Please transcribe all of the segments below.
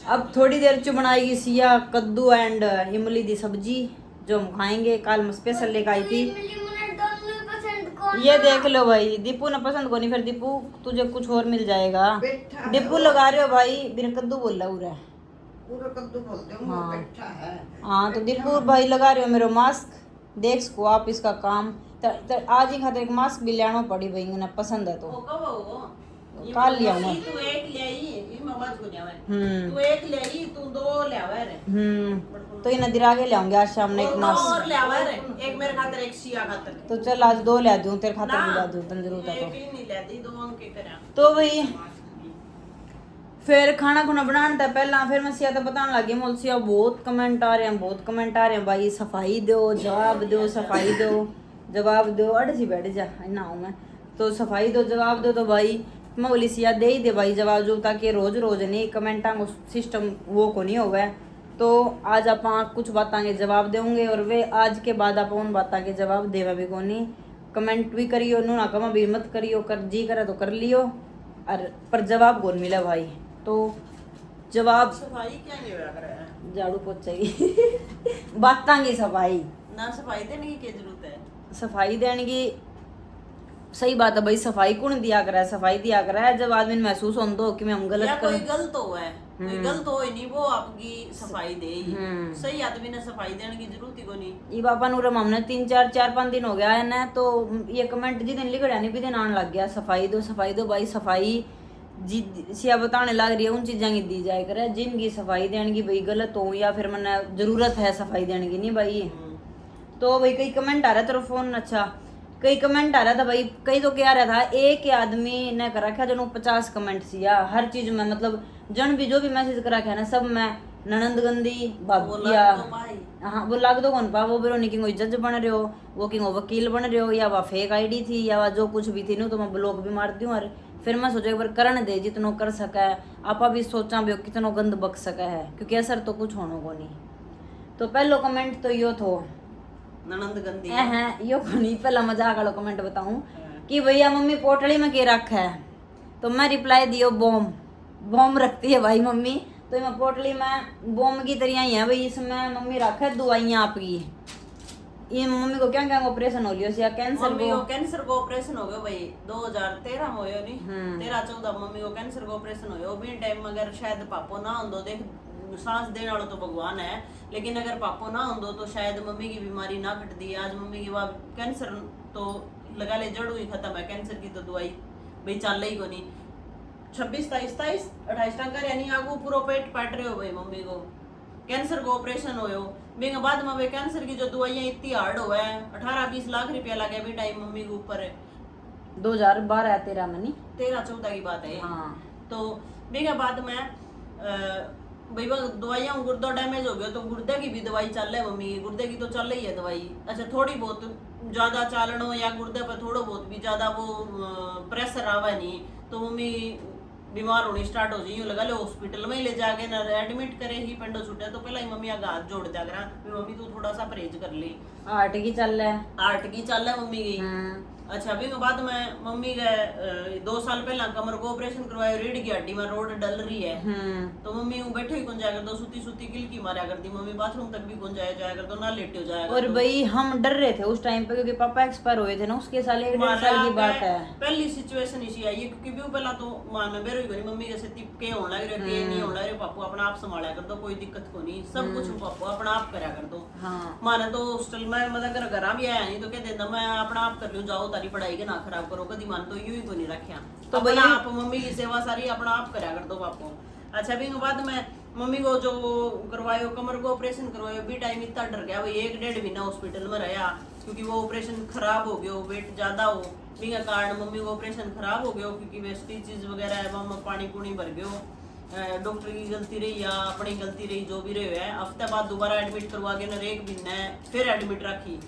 अब थोड़ी देर च बनाएगी सिया कद्दू एंड इमली दी सब्जी जो हम खाएंगे। कल मैं स्पेशल लेकर आई थी। ये देख लो भाई, दीपू ने पसंद को नहीं, फिर दीपू तुझे कुछ और मिल जाएगा। दीपू लगा रहे हो भाई, बिना कद्दू बोल रहा है पूरा कद्दू बोलते हो। हाँ। बैठा है। हाँ तो दीपू भाई लगा रहे हो मेरे मास्क। देख सको आप इसका काम आज ही खाते एक मास्क भी लेना पड़ी भाई, उन्हें पसंद है तो काल लिया हूँ। तू एक ले आई ये मवाज को जावे। तू एक ले आई तू दो ले आवे रे। तो इन नदी आगे ले आऊंगे आज शाम में एक मास्क और ले आवे रे, एक मेरे खातिर एक सिया खातिर। तो चल आज 2 ले दूं, तेरे खातिर भी ला दूं तन जरूरत है एक ही नहीं ले दी, दो अंक के करा। तो भाई फिर खाना खुना बनाने था पहला, फिर मैं सिया तो बताने लगी मोल सिया बहुत कमेंट आ रहे हैं, बहुत कमेंट आ रहे हैं भाई, सफाई दो जवाब दो, सफाई दो जवाब दो। अड़ सी बैठ जा ना हूँ मैं तो सफाई दो जवाब दो। तो भाई मैं बोली सिया दे ही दे भाई जवाब जो, ताकि रोज रोज नहीं कमेंटा सिस्टम वो को नहीं होगा। तो आज आप कुछ बातों के जवाब देंगे और वे आज के बाद आप उन बातों के जवाब देवा भी को नहीं। कमेंट भी करियो नू ना कमा भी मत करियो, कर जी करे तो कर लियो और पर जवाब कौन मिला भाई। तो जवाब सफाई क्या नहीं होया करे, झाड़ू पोछा की बातां की सफाई ना सफाई देने की क्या जरूरत है। सफाई देने की सही बात है भाई, सफाई कौन दिया करा है, सफाई दिया करा है जब आदमी महसूस होता हो कि मैं हम गलत कर कोई गलत हो है, कोई गलत हो ही नहीं वो आपकी सफाई दे ही। सही आदमी ने सफाई देने की जरूरत ही को नहीं। ये बाबा नूरम हमने 3-4-5 दिन हो गया है ना, तो ये कमेंट जिस दिन लिख रहा नहीं भी दिन आने लग गया सफाई दो भाई। सफाई जी सिया बताने लग रही है उन चीज़ों की दी जाए करे जिनकी सफाई देने की भाई गलत हो या फिर मैंने जरूरत है सफाई देने की नहीं भाई। तो भाई कई कमेंट आ रहा तेरा फोन अच्छा, कई कमेंट आ रहा था भाई, कई तो क्या रहा था एक ही आदमी ने कर रखा जन 50 कमेंट सिया हर चीज में, मतलब जन भी जो भी मैसेज कर रखा है ना सब में ननंद गंदी भाभिया। हाँ वो लग दो कौन पा वो बेरो नहीं कि कोई जज बन रहे हो, वो कि वकील बन रहे हो, या वह फेक आईडी थी या वह जो कुछ भी थी नहीं तो मैं ब्लॉक भी मार दूँ। और फिर मैं सोचा एक बार करने दे जितनो कर सका है, आपा भी सोचा भी कितनो गंद बक सका है क्योंकि असर तो कुछ होने को नहीं। तो पहलो कमेंट तो यो थो ननंद गंदी है यो को नहीं, पहला मजाक वाला कमेंट बताऊं कि भैया मम्मी पोटली में के रखा है, तो मैं रिप्लाई दियो बॉम्ब रखती है भाई मम्मी। तो मैं पोटली में बॉम्ब की तरह ही है भाई, इसमें मम्मी रखा है दवाइयाँ आपकी। ये मम्मी को क्या क्या ऑपरेशन हो लियो सिया कैंसर को ऑपरेशन हो गयो भाई 2013 में होयो नहीं 13-14 मम्मी को कैंसर को ऑपरेशन होयो। भी टाइम अगर शायद पापो ना होंदो, देख सांस देने वाला तो भगवान है, लेकिन अगर पापो ना होंदो तो शायद मम्मी की बीमारी ना घटती। आज मम्मी की बात कैंसर तो लगा ले जड़ हुई खत्म है, कैंसर की तो दवाई भाई चल ही को नहीं। 26, 27, 28 टंका यानी आगू पूरा पेट पाट रहे हो भाई मम्मी को कैंसर को ऑपरेशन होयो। बिंग बाद में कैंसर की जो दवाइयां इतनी हार्ड हो है 18-20 लाख रुपया लगे भी टाइम मम्मी के ऊपर है। 2012-13 में नहीं 13-14 की बात है। हाँ। तो बिंग बाद में भाई दवाइयां गुर्दा डैमेज हो गया तो गुर्दे की भी दवाई चल रही है मम्मी की, गुर्दे की तो चल रही है दवाई। अच्छा थोड़ी बहुत ज्यादा चालनो या गुर्दे पर थोड़ा बहुत भी ज्यादा वो प्रेशर आवा नहीं तो मम्मी बीमार होनी स्टार्ट हो जाइए, लगा ले हॉस्पिटल में ही ले जाके ना एडमिट करे ही पेंडो छूटे तो पहला ही मम्मी आगे हाथ जोड़ जा करा मम्मी तू थोड़ा सा परहेज कर ली। 8 की चल रहा है 8 की चल रहा है मम्मी की। अच्छा अभी बाद में मम्मी के 2 साल पहला कमर को ऑपरेशन करवाया, रीढ़ की हड्डी में रोड डल रही है। तो मम्मी वो बैठे ही कौन जाया कर दो सूती किलकी मारा करती मम्मी, बाथरूम तक भी कौन जाया कर दो ना लेटे हो जाया। और भाई हम डर रहे थे उस टाइम पे क्योंकि पापा एक्सपायर हुए थे ना उसके साल 1-1.5 साल की बात है। पहली सिचुएशन इसी आई है क्योंकि भी पहला तो मान में बेरो ही मम्मी कैसे के होने लग रहे के नहीं होने लग रहे पापू अपना आप संभाला कर दो, कोई दिक्कत को नहीं, सब कुछ पापू अपना आप करा कर दो। माने तो हॉस्टल में मतलब घर भी आया नहीं तो कह देता मैं अपना आप कर लूं, जाओ तारी पढ़ाई के ना खराब करो कदी मान तो यूं ही को नहीं रखा तो अपना आप मम्मी की सेवा सारी अपना आप करा कर दो पापू। अच्छा भी बाद में मम्मी को जो करवायो कमर को ऑपरेशन करवायो भी टाइम इतना डर गया भाई 1-1.5 महीना हॉस्पिटल में रहा क्योंकि वो ऑपरेशन खराब हो गयो, वेट ज्यादा हो बिना कारण मम्मी को ऑपरेशन खराब हो गयो क्योंकि वे स्टिचेस वगैरह है वहाँ पानी पुनी भर गयो। डॉक्टर की गलती रही या अपनी गलती रही जो भी रहे है, हफ्ते बाद दोबारा एडमिट करवा के ना 1 महीना फिर एडमिट रखी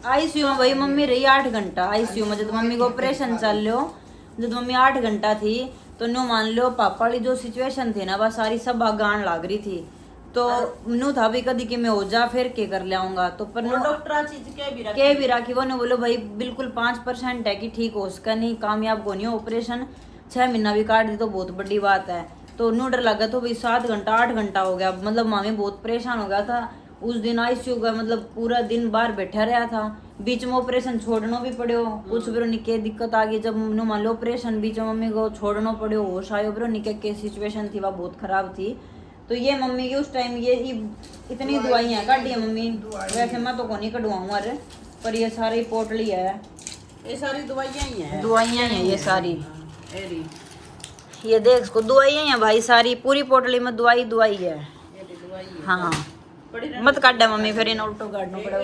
आईसीयू में भाई मम्मी रही 8 घंटा आईसीयू में। जब मम्मी को ऑपरेशन चल लो जब मम्मी 8 घंटा थी तो न्यू मान लो पापा वाली जो सिचुएशन थी ना वह सारी सब गान लाग रही थी। तो नू था भी कदी कि मैं हो जा फिर के कर लाऊंगा तो पर डॉक्टर चीज के भी राखी वो ने बोलो भाई बिल्कुल 5% है कि ठीक हो उसका नहीं कामयाब को नहीं ऑपरेशन 6 महीना भी काट दी तो बहुत बड़ी बात है। तो न्यू डर लगा तो भाई 7 घंटा 8 घंटा हो गया, मतलब मामी बहुत परेशान हो गया था उस दिन। आईसीयू का मतलब पूरा दिन बाहर बैठा रहा था, बीच में ऑपरेशन छोड़ना भी पड़ो, कुछ ब्रो निके दिक्कत आ गई जब मान लो ऑपरेशन बीच में मम्मी को छोड़ना पड़ो, होश आयो ब्रो निके के सिचुएशन थी वह बहुत खराब थी। तो ये मम्मी की उस टाइम ये इतनी दवाइयाँ काटी है मम्मी, वैसे मैं तो को नहीं कटवाऊँ अरे, पर ये सारी पोटली है, ये सारी दवाइयाँ ही हैं, दवाइयाँ हैं ये सारी। एरी ये देख इसको दवाइयाँ हैं भाई सारी, पूरी पोटली में दवाई दवाई है। दवाई है। हाँ बड़ी मत काटा मम्मी, फिर इन उल्टो काटना पड़ेगा।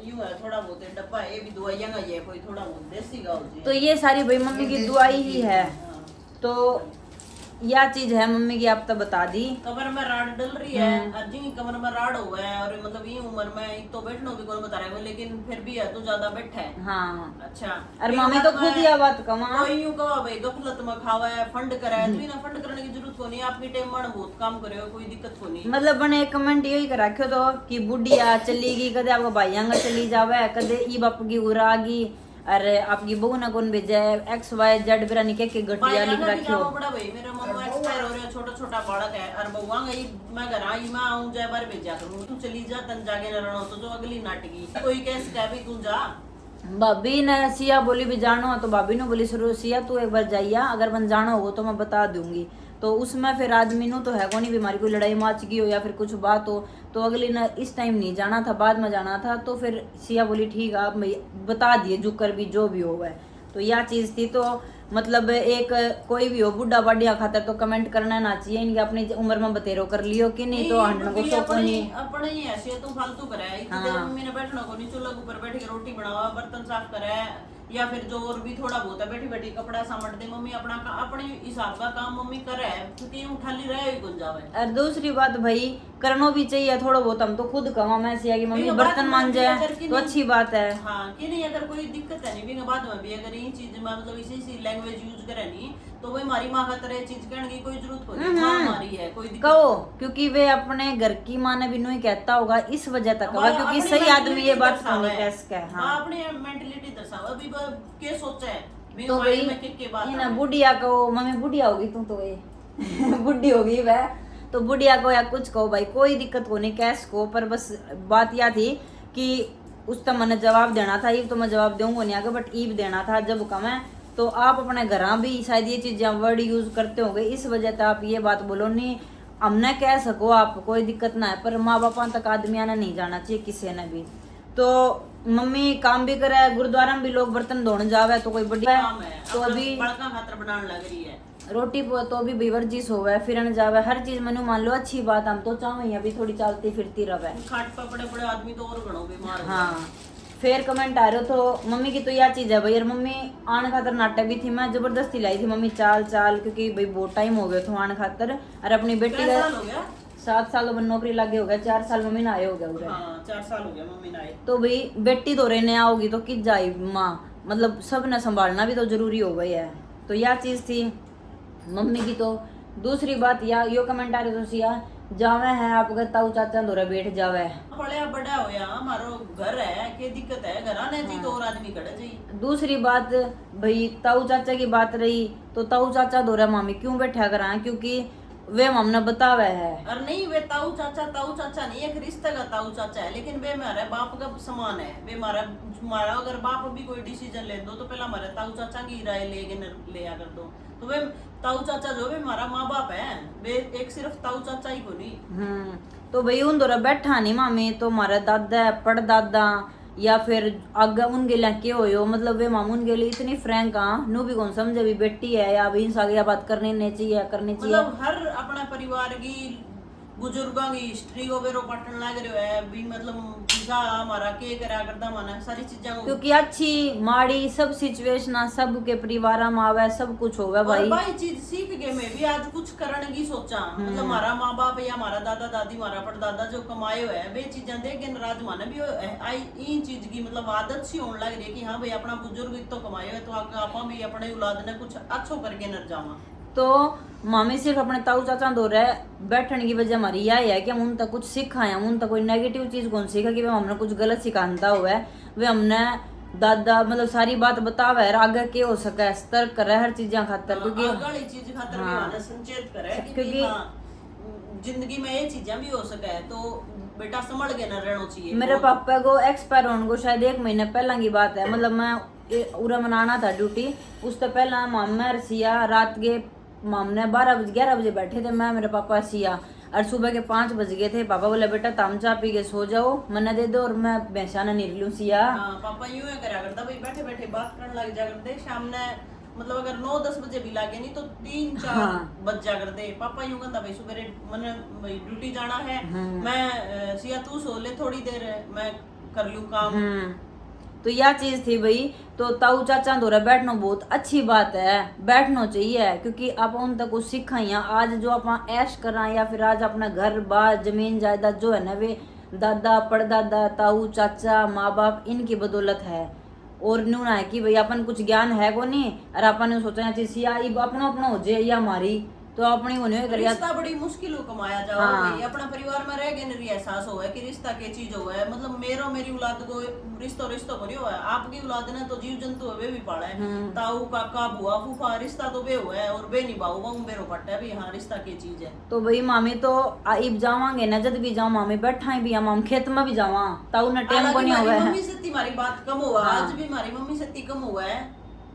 यूं है थोड़ा बहुत डब्बा है, ये भी दवाइयाँ का ही है, कोई थोड़ा बहुत देसी का हो जाए। तो ये सारी भाई मम्मी की दवाई ही है। तो यह चीज है मम्मी की, आप तो बता दी। कमर में राड डल रही है, अर्जी की कमर में राड हुआ है, और मतलब ये उम्र में एक तो बैठना भी कौन बता रहा है, लेकिन फिर भी है तो ज्यादा बैठा है। हाँ अच्छा अरे मामी तो खुद ही बात कमा, कोई यूं कहा भाई गफलत में खावा है, फंड करा है, तो ना फंड करने की जरूरत को नहीं, आपकी टाइम में बहुत काम करे हो, कोई दिक्कत को नहीं। मतलब बने कमेंट यही कर रखे तो कि बुढ़िया चली गई, कदे आपका भाईयांगा चली जावे, कदे ई बाप की उरा गई, अरे आपकी बहू ना कौन भेजा है, XYZ बिरा निके के गटिया लिख रखियो। बड़ा भाई मेरा मम्मा एक्सपायर हो रहा है, छोटा छोटा बालक है, और बउआ गई मैं घर आई, मैं आऊं जाए बार भेजा करूं, तू चली जा तन जागे न रणो, तो जो अगली नाटकी कोई कैसे कह भी तू जा। भाभी ने सिया बोली भी जानो, तो भाभी ने बोली शुरू सिया तू एक बार जाइया, अगर बन जाना हो तो मैं बता दूंगी। तो उसमें फिर आदमी नु तो है को नहीं, बीमारी कोई लड़ाई माच की हो या फिर कुछ बात हो, तो अगली ने इस टाइम नहीं जाना था, बाद में जाना था। तो फिर सिया बोली ठीक है आप बता दिए जो कर भी जो भी हो गए। तो यह चीज थी। तो मतलब एक कोई भी हो बुढ़ा बाढ़िया खातर तो कमेंट करना ना चाहिए, इनकी अपनी उम्र में बतेरो कर लियो कि नहीं तो हंडन को सोको नहीं अपने ही ऐसे तू फालतू करे, इतनी देर मम्मी ने बैठना को नहीं, चूल्हा के ऊपर बैठ के रोटी बनावा, बर्तन साफ करे, या फिर जो और भी थोड़ा बहुत है बैठी बैठी कपड़ा सामट दे, मम्मी अपना अपने हिसाब का काम मम्मी करे, क्योंकि उठाली रहे गुन जावे। और दूसरी बात भाई करना भी चाहिए थोड़ा बहुत, हम तो खुद कमा मैं सिया की मम्मी बर्तन मान जाए तो अच्छी बात है। हाँ कि नहीं, अगर कोई दिक्कत है नहीं भी बाद में भी अगर ये चीज में मतलब इसी लैंग्वेज यूज करे नहीं, तो वही हमारी माँ का तरह चीज कहने की कोई जरूरत हो नहीं, माँ हमारी है कोई दिक्कत कहो, क्योंकि वे अपने घर की माँ ने भी नहीं कहता होगा इस वजह तक होगा, क्योंकि सही आदमी ये बात नहीं कह सके। हाँ अपनी मेंटलिटी दर्शाओ, अभी के सोचा है तो भाई ये ना बुढ़िया कहो, मम्मी बुढ़िया होगी तू तो ये बुढ़ी होगी वह, तो बुढ़िया को या कुछ कहो भाई कोई दिक्कत को नहीं कैस को, पर बस बात यह थी कि उस तक मैंने जवाब देना था, ईब तो मैं जवाब दूंगा नहीं आगे, बट ईब देना था जब कम है। तो आप अपने घर भी शायद ये चीजें वर्ड यूज करते होंगे, इस वजह से आप ये बात बोलो नहीं, हमने कह सको आप कोई दिक्कत ना है, पर माँ बापा तक आदमी आना नहीं जाना चाहिए किसी ने भी। तो मम्मी काम भी करे, गुरुद्वारा में भी लोग बर्तन धोने जावे तो कोई बढ़िया है। तो अभी बड़का खातर बनाने लग रही है रोटी तो अभी बेवर्जिश होवे, फिरन जावे, हर चीज मैंने मान लो अच्छी बात, हम तो चाहे अभी थोड़ी चलती फिरती रहे। खाट पर बड़े बड़े आदमी तो और घणो बीमार हो। हाँ फिर कमेंट आ रहे तो मम्मी की तो यह चीज है भाई, यार मम्मी आने खातर नाटक भी थी, मैं जबरदस्ती लाई थी मम्मी चाल चाल, क्योंकि भाई बहुत टाइम हो गया था आने खातर, और अपनी बेटी का 7 साल नौकरी लगे हो गया, 4 साल मम्मी ना आए हो गया। हाँ 4 साल हो गया मम्मी ना आए। तो भाई बेटी तो रहने आओगी तो किस जाए माँ, मतलब सब ने संभालना भी तो जरूरी हो गई है। तो यह चीज थी मम्मी की। तो दूसरी बात या यो कमेंट आ रहे तो सिया जावे है आपका ताऊ चाचा दोरा बैठ जावे, बड़ा बड़ा होया हमारो घर है, के दिक्कत है घर आने जी, तो और आदमी खड़े जी। दूसरी बात भाई ताऊ चाचा की बात रही, तो ताऊ चाचा दोरा मामी क्यों बैठा करा, क्योंकि वे हमने बतावे है। और नहीं वे ताऊ चाचा नहीं, एक रिश्ते का ताऊ चाचा है, लेकिन वे हमारे बाप का समान है। वे हमारा अगर बाप भी कोई डिसीजन ले दो तो पहला हमारे ताऊ चाचा की राय ले आ कर दो, तो वे ताऊ चाचा जो वे हमारा माँ बाप है, वे एक सिर्फ ताऊ चाचा ही को नहीं। तो भाई उन दोरा बैठा नहीं मामी, तो हमारा दादा पड़दादा या फिर आगे उनके लगे हो, मतलब वे मामून के लिए इतनी फ्रैंक नु भी कौन समझे भी बेटी है या भी इंसान की बात करनी नहीं चाहिए करनी चाहिए, मतलब हर अपना परिवार की बुजुर्गों की हिस्ट्री को बेरो पटन लग रहा है भी, मतलब हमारा के करा करता माना सारी चीजें, क्योंकि अच्छी माड़ी सब सिचुएशन सब के परिवार में आवे, सब कुछ होगा भाई चीज सीख गए। मैं भी आज कुछ करने की सोचा, मतलब हमारा माँ बाप या हमारा दादा दादी हमारा परदादा जो कमाए हुए है वे चीजें देख के नाराज माने भी आई इन चीज की मतलब आदत सी होने लग रही है कि हाँ भाई अपना बुजुर्ग तो कमाए हुए, तो आप भी अपने औलाद ने कुछ अच्छो करके न जावा। तो मामी सिर्फ अपने ताऊ चाचा दो रहे बैठने की वजह हमारी यह है कि हम उन तक कुछ सीखा है, उन तक कोई नेगेटिव चीज कौन सीखा कि वे हमने कुछ गलत सिखाता हुआ है, वे हमने दादा मतलब सारी बात बतावे है आगे के हो सके, सतर्क करे हर चीजा खातर, क्योंकि अगली चीज खातर भी माने संचेत करे कि क्योंकि जिंदगी में ये चीजें भी हो सके, तो बेटा संभल के न रहना चाहिए। मेरे पापा को एक्सपायर होने को शायद 1 महीने पहला की बात है, मतलब मैं उरा मनाना था ड्यूटी, उससे पहला मामा सिया रात के मामने 11 बजे बैठे थे, मैं मेरे पापा सिया, और सुबह के 5 बज गए थे। पापा बोले बेटा ताम चा पी के सो जाओ, मना दे दो और मैं बेसाना निकलूं सिया। पापा यूं ही करा करता भाई, बैठे बैठे बात करने लग जा करते शाम ने, मतलब अगर 9-10 बजे भी लागे नहीं तो 3-4 बज जा करते। पापा यूं कहता भाई सुबह मैंने ड्यूटी जाना है, मैं सिया तू सो ले थोड़ी देर, मैं कर लूं काम। तो यह चीज थी भाई। तो ताऊ चाचा दोरा बैठना बहुत अच्छी बात है, बैठना चाहिए, क्योंकि आप उन तक कुछ सीखा ही आज जो आप ऐश करा, या फिर आज अपना घर बार जमीन जायदाद जो है ना वे दादा परदादा ताऊ चाचा माँ बाप इनकी बदौलत है। और न्यू ना है कि भाई अपन कुछ ज्ञान है को नहीं, और अपन सोचा चीज अपना अपना हो जाए या हमारी, तो अपनी होने रिश्ता बड़ी मुश्किल कमाया जाओ। हाँ। अपना परिवार में रह गए एहसास हो कि रिश्ता के चीज हो है, मतलब मेरी औलाद को रिश्तों को नहीं हुआ है, आपकी औलाद ने तो जीव जंतु वे भी पाला है, ताऊ काका बुआ फूफा रिश्ता तो वे हुआ है, और वे निभाऊ बाऊ बेरो पट्टा भी। हाँ रिश्ता की चीज है। तो भाई मामी तो आइब जावांगे ना, जब भी जाओ मामी बैठा भी हम खेत में भी जावा, ताऊ ने टाइम को नहीं हुआ है। मम्मी से हमारी बात कम हुआ। हाँ। आज भी हमारी मम्मी से कम हुआ है,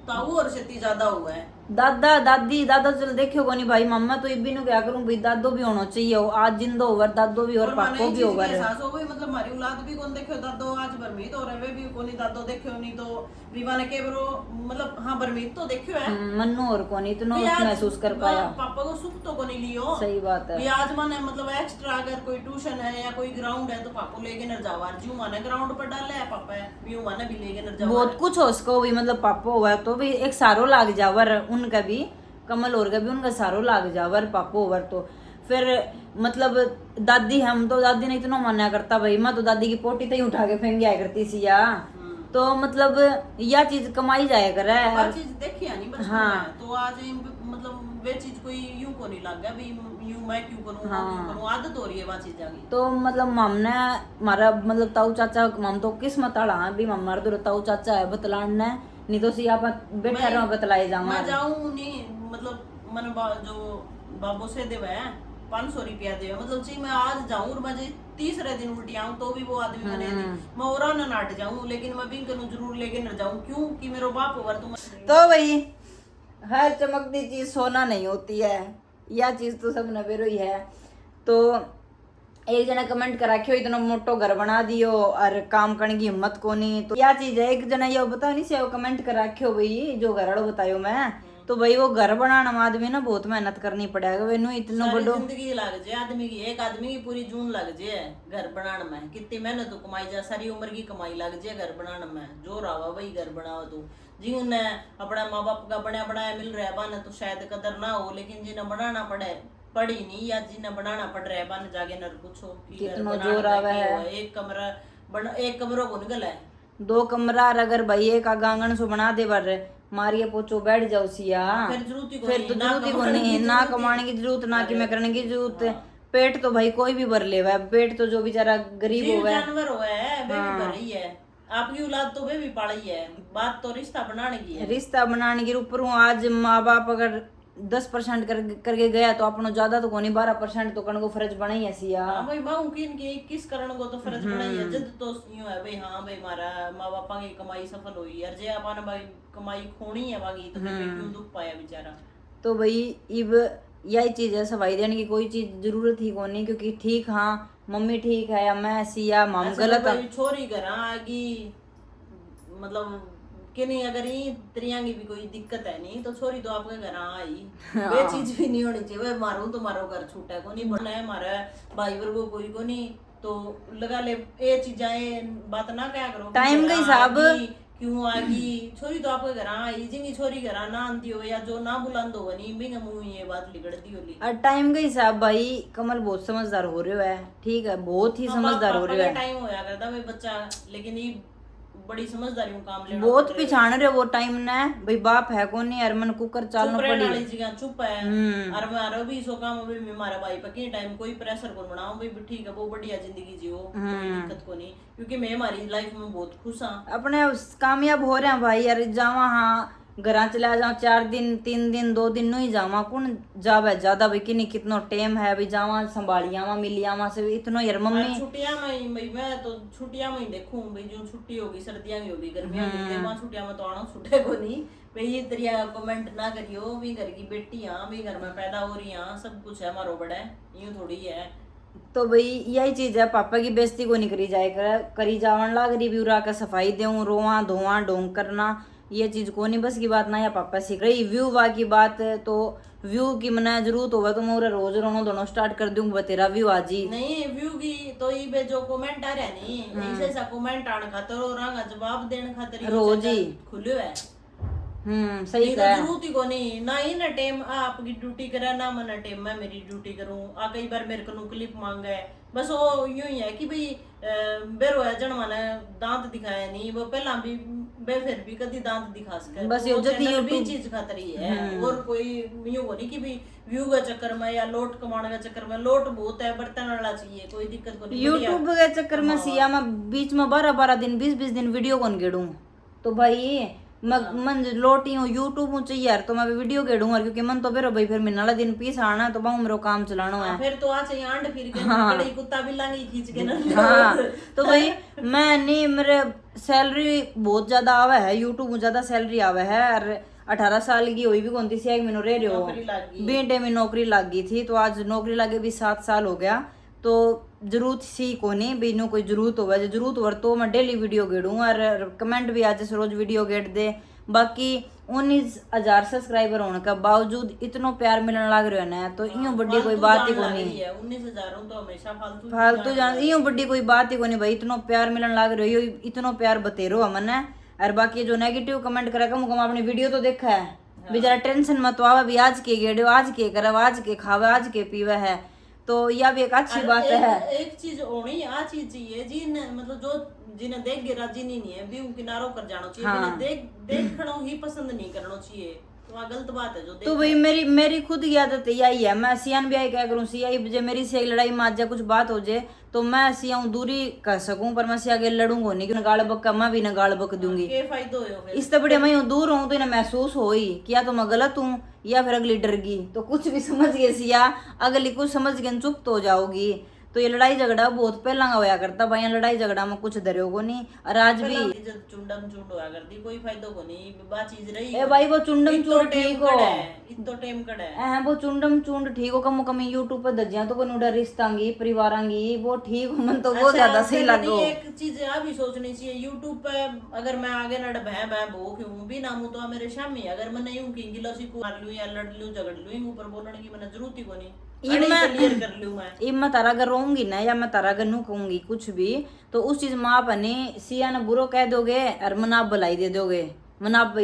ताऊ और से ज्यादा हुआ है। दादा दादी दादा चल देखियो को नहीं भाई, मम्मा तो इब्बी नु क्या करूं भाई, दादो भी होना चाहिए, आज जिंदो ओवर दादो भी और पापो भी ओवर एहसास हो गई, मतलब हमारी औलाद भी कौन देखियो दादो आज बरमीत हो रहे, वे भी कोनी दादो देखियो नहीं तो विवाह ने के बरो, मतलब हां बरमीत तो देखियो है मन्नू और कोनी इतना महसूस कर पाया। पापा को सुख तो कोनी लियो। सही बात है। ये आज माने मतलब एक्स्ट्रा अगर कोई ट्यूशन है या कोई ग्राउंड है तो पापा लेके न जावा, जू माने ग्राउंड पर डाले है पापा यूं माने भी लेके न जावा। बहुत कुछ हो उसको भी, मतलब पापा हुआ तो भी एक सारो लाग जावर उनका भी, कमल और का भी उनका सारो लाग जावर पापो ओवर। तो फिर मतलब दादी, हम तो दादी ने इतना माना करता भाई, मैं तो दादी की पोटी तक उठा के फेंक गया करती सी या। तो मतलब यह चीज कमाई जाया कर रहा है, चीज देखी नहीं बचपन में, तो आज मतलब वे चीज कोई यूं को नहीं लग गया भी यूं मैं क्यों करूं। हाँ। क्यों करूं, आदत हो रही है वो चीज की। तो मतलब मामने हमारा मतलब ताऊ चाचा माम तो किस्मत आड़ा भी मामा तो ताऊ चाचा है बतलान ने, नहीं तो सी आप बैठा रहो बतलाए जाऊंगा। मैं जाऊं नहीं, मतलब मन जो बाबू से देवे 500 रुपया दे, मतलब जी मैं आज जाऊं और मैं तीसरे दिन उल्टी आऊं तो भी वो आदमी मने मैं और न नाट जाऊं, लेकिन मैं भी करूं जरूर लेके न जाऊं, क्यों कि मेरा बाप ओवर। तो भाई हर चमकती चीज सोना नहीं होती है, यह चीज तो सब नवेरो ही है। तो एक जना कमेंट करा रखियो इतना मोटो घर बना दियो और काम करने की हिम्मत को नहीं, तो क्या चीज है। एक जना ये बताओ नहीं से कमेंट करा रखियो भाई जो घर वालों बतायो मैं, तो भाई वो घर बनाने में आदमी ना बहुत मेहनत करनी पड़ेगा, वेनु इतना बड़ो जिंदगी लग जाए आदमी की, एक आदमी की पूरी जून लग जाए घर बनाने में, कितनी मेहनत तो कमाई जाए, सारी उम्र की कमाई लग जाए घर बनाने में, जो रावा भाई घर बनाओ तो जी उन्हें अपने माँ बाप का बनाया बनाया मिल रहा है बन तो शायद कदर ना हो, लेकिन जिन्हें बनाना पड़ी नहीं या जिन्हें बनाना पड़ रहा है बन जाके नर पूछो कितना जोर आवा है। एक कमरा को निकल है 2 कमरा, अगर भाई एक आंगन सो बना दे बर मारिए पोचो बैठ जाओ सिया, फिर तो जरूरत ही को नहीं, ना कमाने की जरूरत ना कि मैं करने की जरूरत। पेट तो भाई कोई भी भर ले, पेट तो जो बेचारा गरीब हो गया जानवर हुआ है वे भी भर ही है, आपकी औलाद तो वे भी पाली है, बात तो रिश्ता बनाने की है। रिश्ता बनाने के ऊपर हूँ, आज माँ बाप अगर 10% करके गया तो अपनो ज्यादा तो कोनी 12% तो करण को फर्ज बना ही है सिया। हाँ भाई माँ की इनकी 21 करण को तो फर्ज बना ही है, जद तो यूं है भाई हाँ भाई हमारा माँ बापा की कमाई सफल हुई यार, जे अपन भाई कमाई खोनी है बाकी तो फिर क्यों दुख पाया बेचारा। तो भाई इब यही चीज है, सफाई देने की कोई चीज जरूरत ही कोनी, क्योंकि ठीक हाँ मम्मी ठीक है या मैं सिया माम गलत है, छोरी घर आगी मतलब कि नहीं, अगर ये त्रियांगी भी कोई दिक्कत है नहीं तो छोरी तो आपके घर आई, वे चीज भी नहीं होनी चाहिए। वे मारू तो मारो घर छूटा है को नहीं बनना है, हमारा भाई वर्गो कोई को नहीं तो लगा ले ये चीजें बात ना क्या करो टाइम के हिसाब क्यों आगी, छोरी तो आपके घर आई जिंगी छोरी घर ना आंती हो या जो ना बुलांद हो नहीं बिंग मुंह ये बात लिगड़ती होली। और टाइम के हिसाब भाई कमल बहुत समझदार हो रहे है, ठीक है बहुत ही समझदार हो रहे है, टाइम होया करता भाई बच्चा, लेकिन ये बड़ी समझदारी में काम लेना बहुत पिछाड़ रहे वो टाइम ने भाई बाप है को नहीं यार मन कुकर चालना चुप रहने पड़ी वाली जगह चुप है और मारो भी सो काम भी हमारा भाई पकी टाइम कोई प्रेशर को बनाओ भाई ठीक है वो बढ़िया जिंदगी जियो कोई दिक्कत को नहीं क्योंकि मैं हमारी लाइफ में बहुत खुश हाँ अपने कामयाब हो रहे हैं भाई यार जावा हाँ घर चला जाओ 4 दिन 3 दिन 2 दिन नहीं जावा कौन जावे ज्यादा भाई कि नहीं कितना टाइम है भाई जावा संभालियावा मिलियावा से इतना यार मम्मी छुट्टियां में भाई मैं तो छुट्टियां में ही देखूं भाई जो छुट्टी होगी सर्दियां की होगी गर्मियां की होगी वहां छुट्टियां में तो आना छुट्टे को नहीं भाई ये तरिया कमेंट ना करियो भी घर की बेटी हां भी घर में पैदा हो रही हां सब कुछ है हमारो बड़ा यूं थोड़ी है तो भाई यही चीज है पापा की बेइज्जती को नहीं करी जाए करी जावन लाग रही भी उरा का सफाई देऊं रोवा धोवा ढोंग करना ये चीज को नहीं बस की बात ना या पापा सीख रही व्यू वा की बात तो व्यू की मना जरूरत होगा तो मैं रोज रोनो दोनों स्टार्ट कर दूंगा तेरा व्यू आजी नहीं व्यू की तो ये बे जो कमेंट आ रहा नहीं ऐसे सा कमेंट आने खातर और रंगा जवाब देने खातर रोज ही खुले है सही कहा जरूरत ही को नहीं ना ही ना टाइम आपकी ड्यूटी करे ना मैं टाइम मैं मेरी ड्यूटी करूं आ कई बार मेरे को क्लिप मांगा है बस वो यूं ही है कि भाई बेरो है जन माने दांत दिखाया नहीं वो पहला भी बे फिर भी कदी दांत दिखा सके बस ये जदी भी चीज खातर ही है और कोई यूं को नहीं कि भाई व्यू का चक्कर में या लोट कमाने का चक्कर में लोट बहुत है बर्तन वाला चाहिए कोई दिक्कत को नहीं यूट्यूब के चक्कर में सिया में बीच में 12-12 दिन 20-20 दिन वीडियो कौन गेड़ू तो भाई मन लोटी हूँ यूट्यूब हूँ चाहिए यार तो मैं वीडियो गेड़ूंगा क्योंकि मन तो फिर भाई फिर मिलना दिन पीस आना तो बहु मेरा काम चलाना है फिर तो आज आंड फिर के बड़ी कुत्ता बिल्ला नहीं खींच के ना हाँ तो भाई मैं नहीं मेरे सैलरी बहुत ज्यादा आवे है यूट्यूब में ज्यादा सैलरी आवे है और 18 साल की हुई भी कौन थी सिया मैंने रह रहे हो बीटे में नौकरी लग गई थी तो आज नौकरी लगे भी 7 साल हो गया तो जरूरत सी को नहीं भी नो कोई जरूरत हो जरूरत हो तो मैं डेली वीडियो गेड़ूँ और कमेंट भी आज रोज वीडियो गेट दे बाकी 19,000 सब्सक्राइबर होने का बावजूद इतना प्यार मिलने लग रहा है ना तो यूं बड़ी कोई बात ही को नहीं 19,000 तो हमेशा फालतू जान यूं बड़ी कोई बात ही को नहीं भाई इतना प्यार मिलने लग रहा है इतना प्यार बतेरो हमने और बाकी जो नेगेटिव कमेंट करे कम अपनी वीडियो तो देखा है बेचारा टेंशन मत आवा भी आज के गेड़ो आज के करे आज के खावे आज के पीवे है तो यह भी एक अच्छी बात है एक चीज होनी आ चीज चाहिए जिन मतलब जो जिन्हें देख के राजी नहीं है भी किनारों कर जाना चाहिए हाँ। देखना ही पसंद नहीं करना चाहिए तो गलत बात है जो तो भाई मेरी खुद की आदत यही है मैं सियान भी क्या करूँ सिया जो मेरी से लड़ाई में आज कुछ बात हो जाए तो मैं सिया दूरी कर सकूं पर मैं सिया के लड़ूंगा नहीं कि गाल बक्का मैं भी ना गाल बक दूंगी इससे बड़े मैं दूर हूँ तो इन्हें महसूस हो ही कि या तो मैं गलत हूँ या फिर अगली डर गई तो कुछ भी समझ गए सिया अगली कुछ समझ गए चुप तो हो जाओगी तो ये लड़ाई झगड़ा बहुत पहला होया करता भाई लड़ाई झगड़ा में कुछ डरो को नहीं और आज भी चुंडम चुंड होया करती कोई फायदा को नहीं बात चीज रही ए भाई वो चुंडम चुंड ठीक हो इतो टाइम कड़ा है वो चुंडम चुंड ठीक हो कम कम YouTube पे दजिया तो बनुडा रिश्तांगी परिवारांगी वो ठीक हो मन तो वो ज्यादा सही लगो एक चीज आ भी सोचनी चाहिए YouTube पे अगर मैं आगे नड भै भूख हूं भी ना मु तो मेरे शामी अगर मैं नहीं हूं कि गिलोसी को मार लूं या लड़ लूं झगड़ लूं ऊपर बोलने की मैंने जरूरत ही को नहीं मैं तारा अगर रोऊंगी ना या मैं तारा अगर नू कहूंगी कुछ भी तो उस चीज में आप सिया ने बुरो कह दोगे और मना आप भलाई दे दोगे मना आप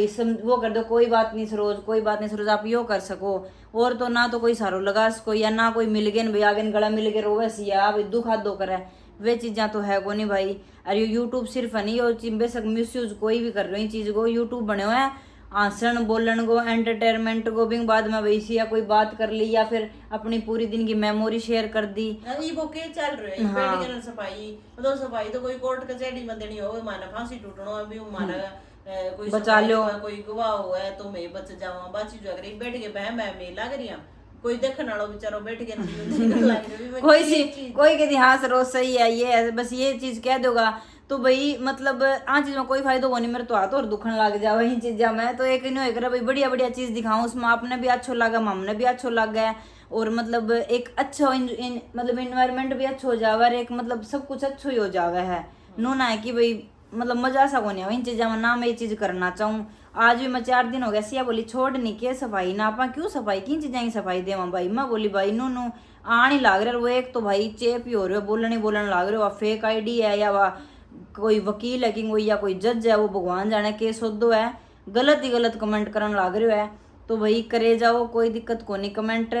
वो कर दो कोई बात नहीं सरोज कोई बात नहीं सरोज आप यो कर सको और तो ना तो कोई सारो लगा सको या ना कोई मिल गए भाई आगे गला मिल गए रोवे सिया भाई दुख हाथ दो करे वे चीजा तो है को नहीं भाई और ये यूट्यूब सिर्फ नहीं ये बेशक मिस यूज कोई भी कर रही चीज को यूट्यूब बने हुए हैं आसन बोलन को एंटरटेनमेंट को भी बाद में वैसी या कोई बात कर ली या फिर अपनी पूरी दिन की मेमोरी शेयर कर दी वो के चल रहे हैं बैठ के सफाई मतलब सफाई तो कोई कोर्ट कचहरी में देनी हो माना फांसी टूटनो अभी माना कोई बचा लो कोई गवाह हुआ है तो मैं बच जाऊं बाची जो अगर बैठ के बह मैं लग रही कोई देखने वालों बेचारो बैठ के कोई के हाँ रोज सही है ये बस ये चीज कह दोगा तो भाई मतलब आ चीज में कोई फायदा हो नहीं मेरे तो हाथ और दुखन लग जाए वही चीजा में तो एक नहीं होकर भाई बढ़िया बढ़िया चीज दिखाऊं उसमें आपने भी अच्छा लगा हमने भी अच्छा लग गया और मतलब एक अच्छा मतलब इन्वायरमेंट भी अच्छा हो जावा और एक मतलब सब कुछ अच्छा ही हो जावा है नो ना है कि भाई मतलब मजा सा को नहीं इन चीजा में ना मैं ये चीज करना चाहूँ आज भी मैं 4 दिन हो गया सिया बोली छोड़ नहीं के सफाई ना आपा क्यों सफाई किन चीजा की सफाई देवा भाई मैं बोली भाई नो नो आ नहीं लग रहा वो एक तो भाई चेप ही हो रहे हो बोलने लग रहे हो फेक आईडी है या वह कोई वकील है कि कोई या कोई जज है वो भगवान जाने केस होदो है गलत ही गलत कमेंट करने लग रहे है तो भाई करे जाओ कोई दिक्कत को नहीं कमेंट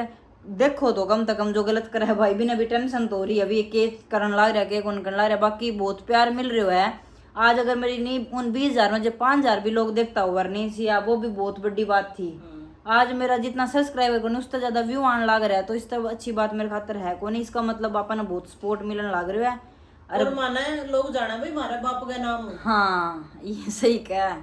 देखो तो कम से कम जो गलत करे है भाई भी ने भी टेंशन तो हो रही है अभी केस करने लग रहा है के कौन करने लग रहा है बाकी बहुत प्यार मिल रहा है आज अगर मेरी नहीं उन 20,000 में जो 5,000 भी लोग देखता हुआ नहीं सिया, वो भी बहुत बड़ी बात थी। आज मेरा जितना सब्सक्राइबर को उससे ज्यादा व्यू आने लग रहा है, तो इससे अच्छी बात मेरे खातर है को नहीं। इसका मतलब अपन बहुत सपोर्ट मिलने लग रहा है। और माना है लोग जाना भाई हमारे बाप का नाम हो। हाँ ये सही कहा,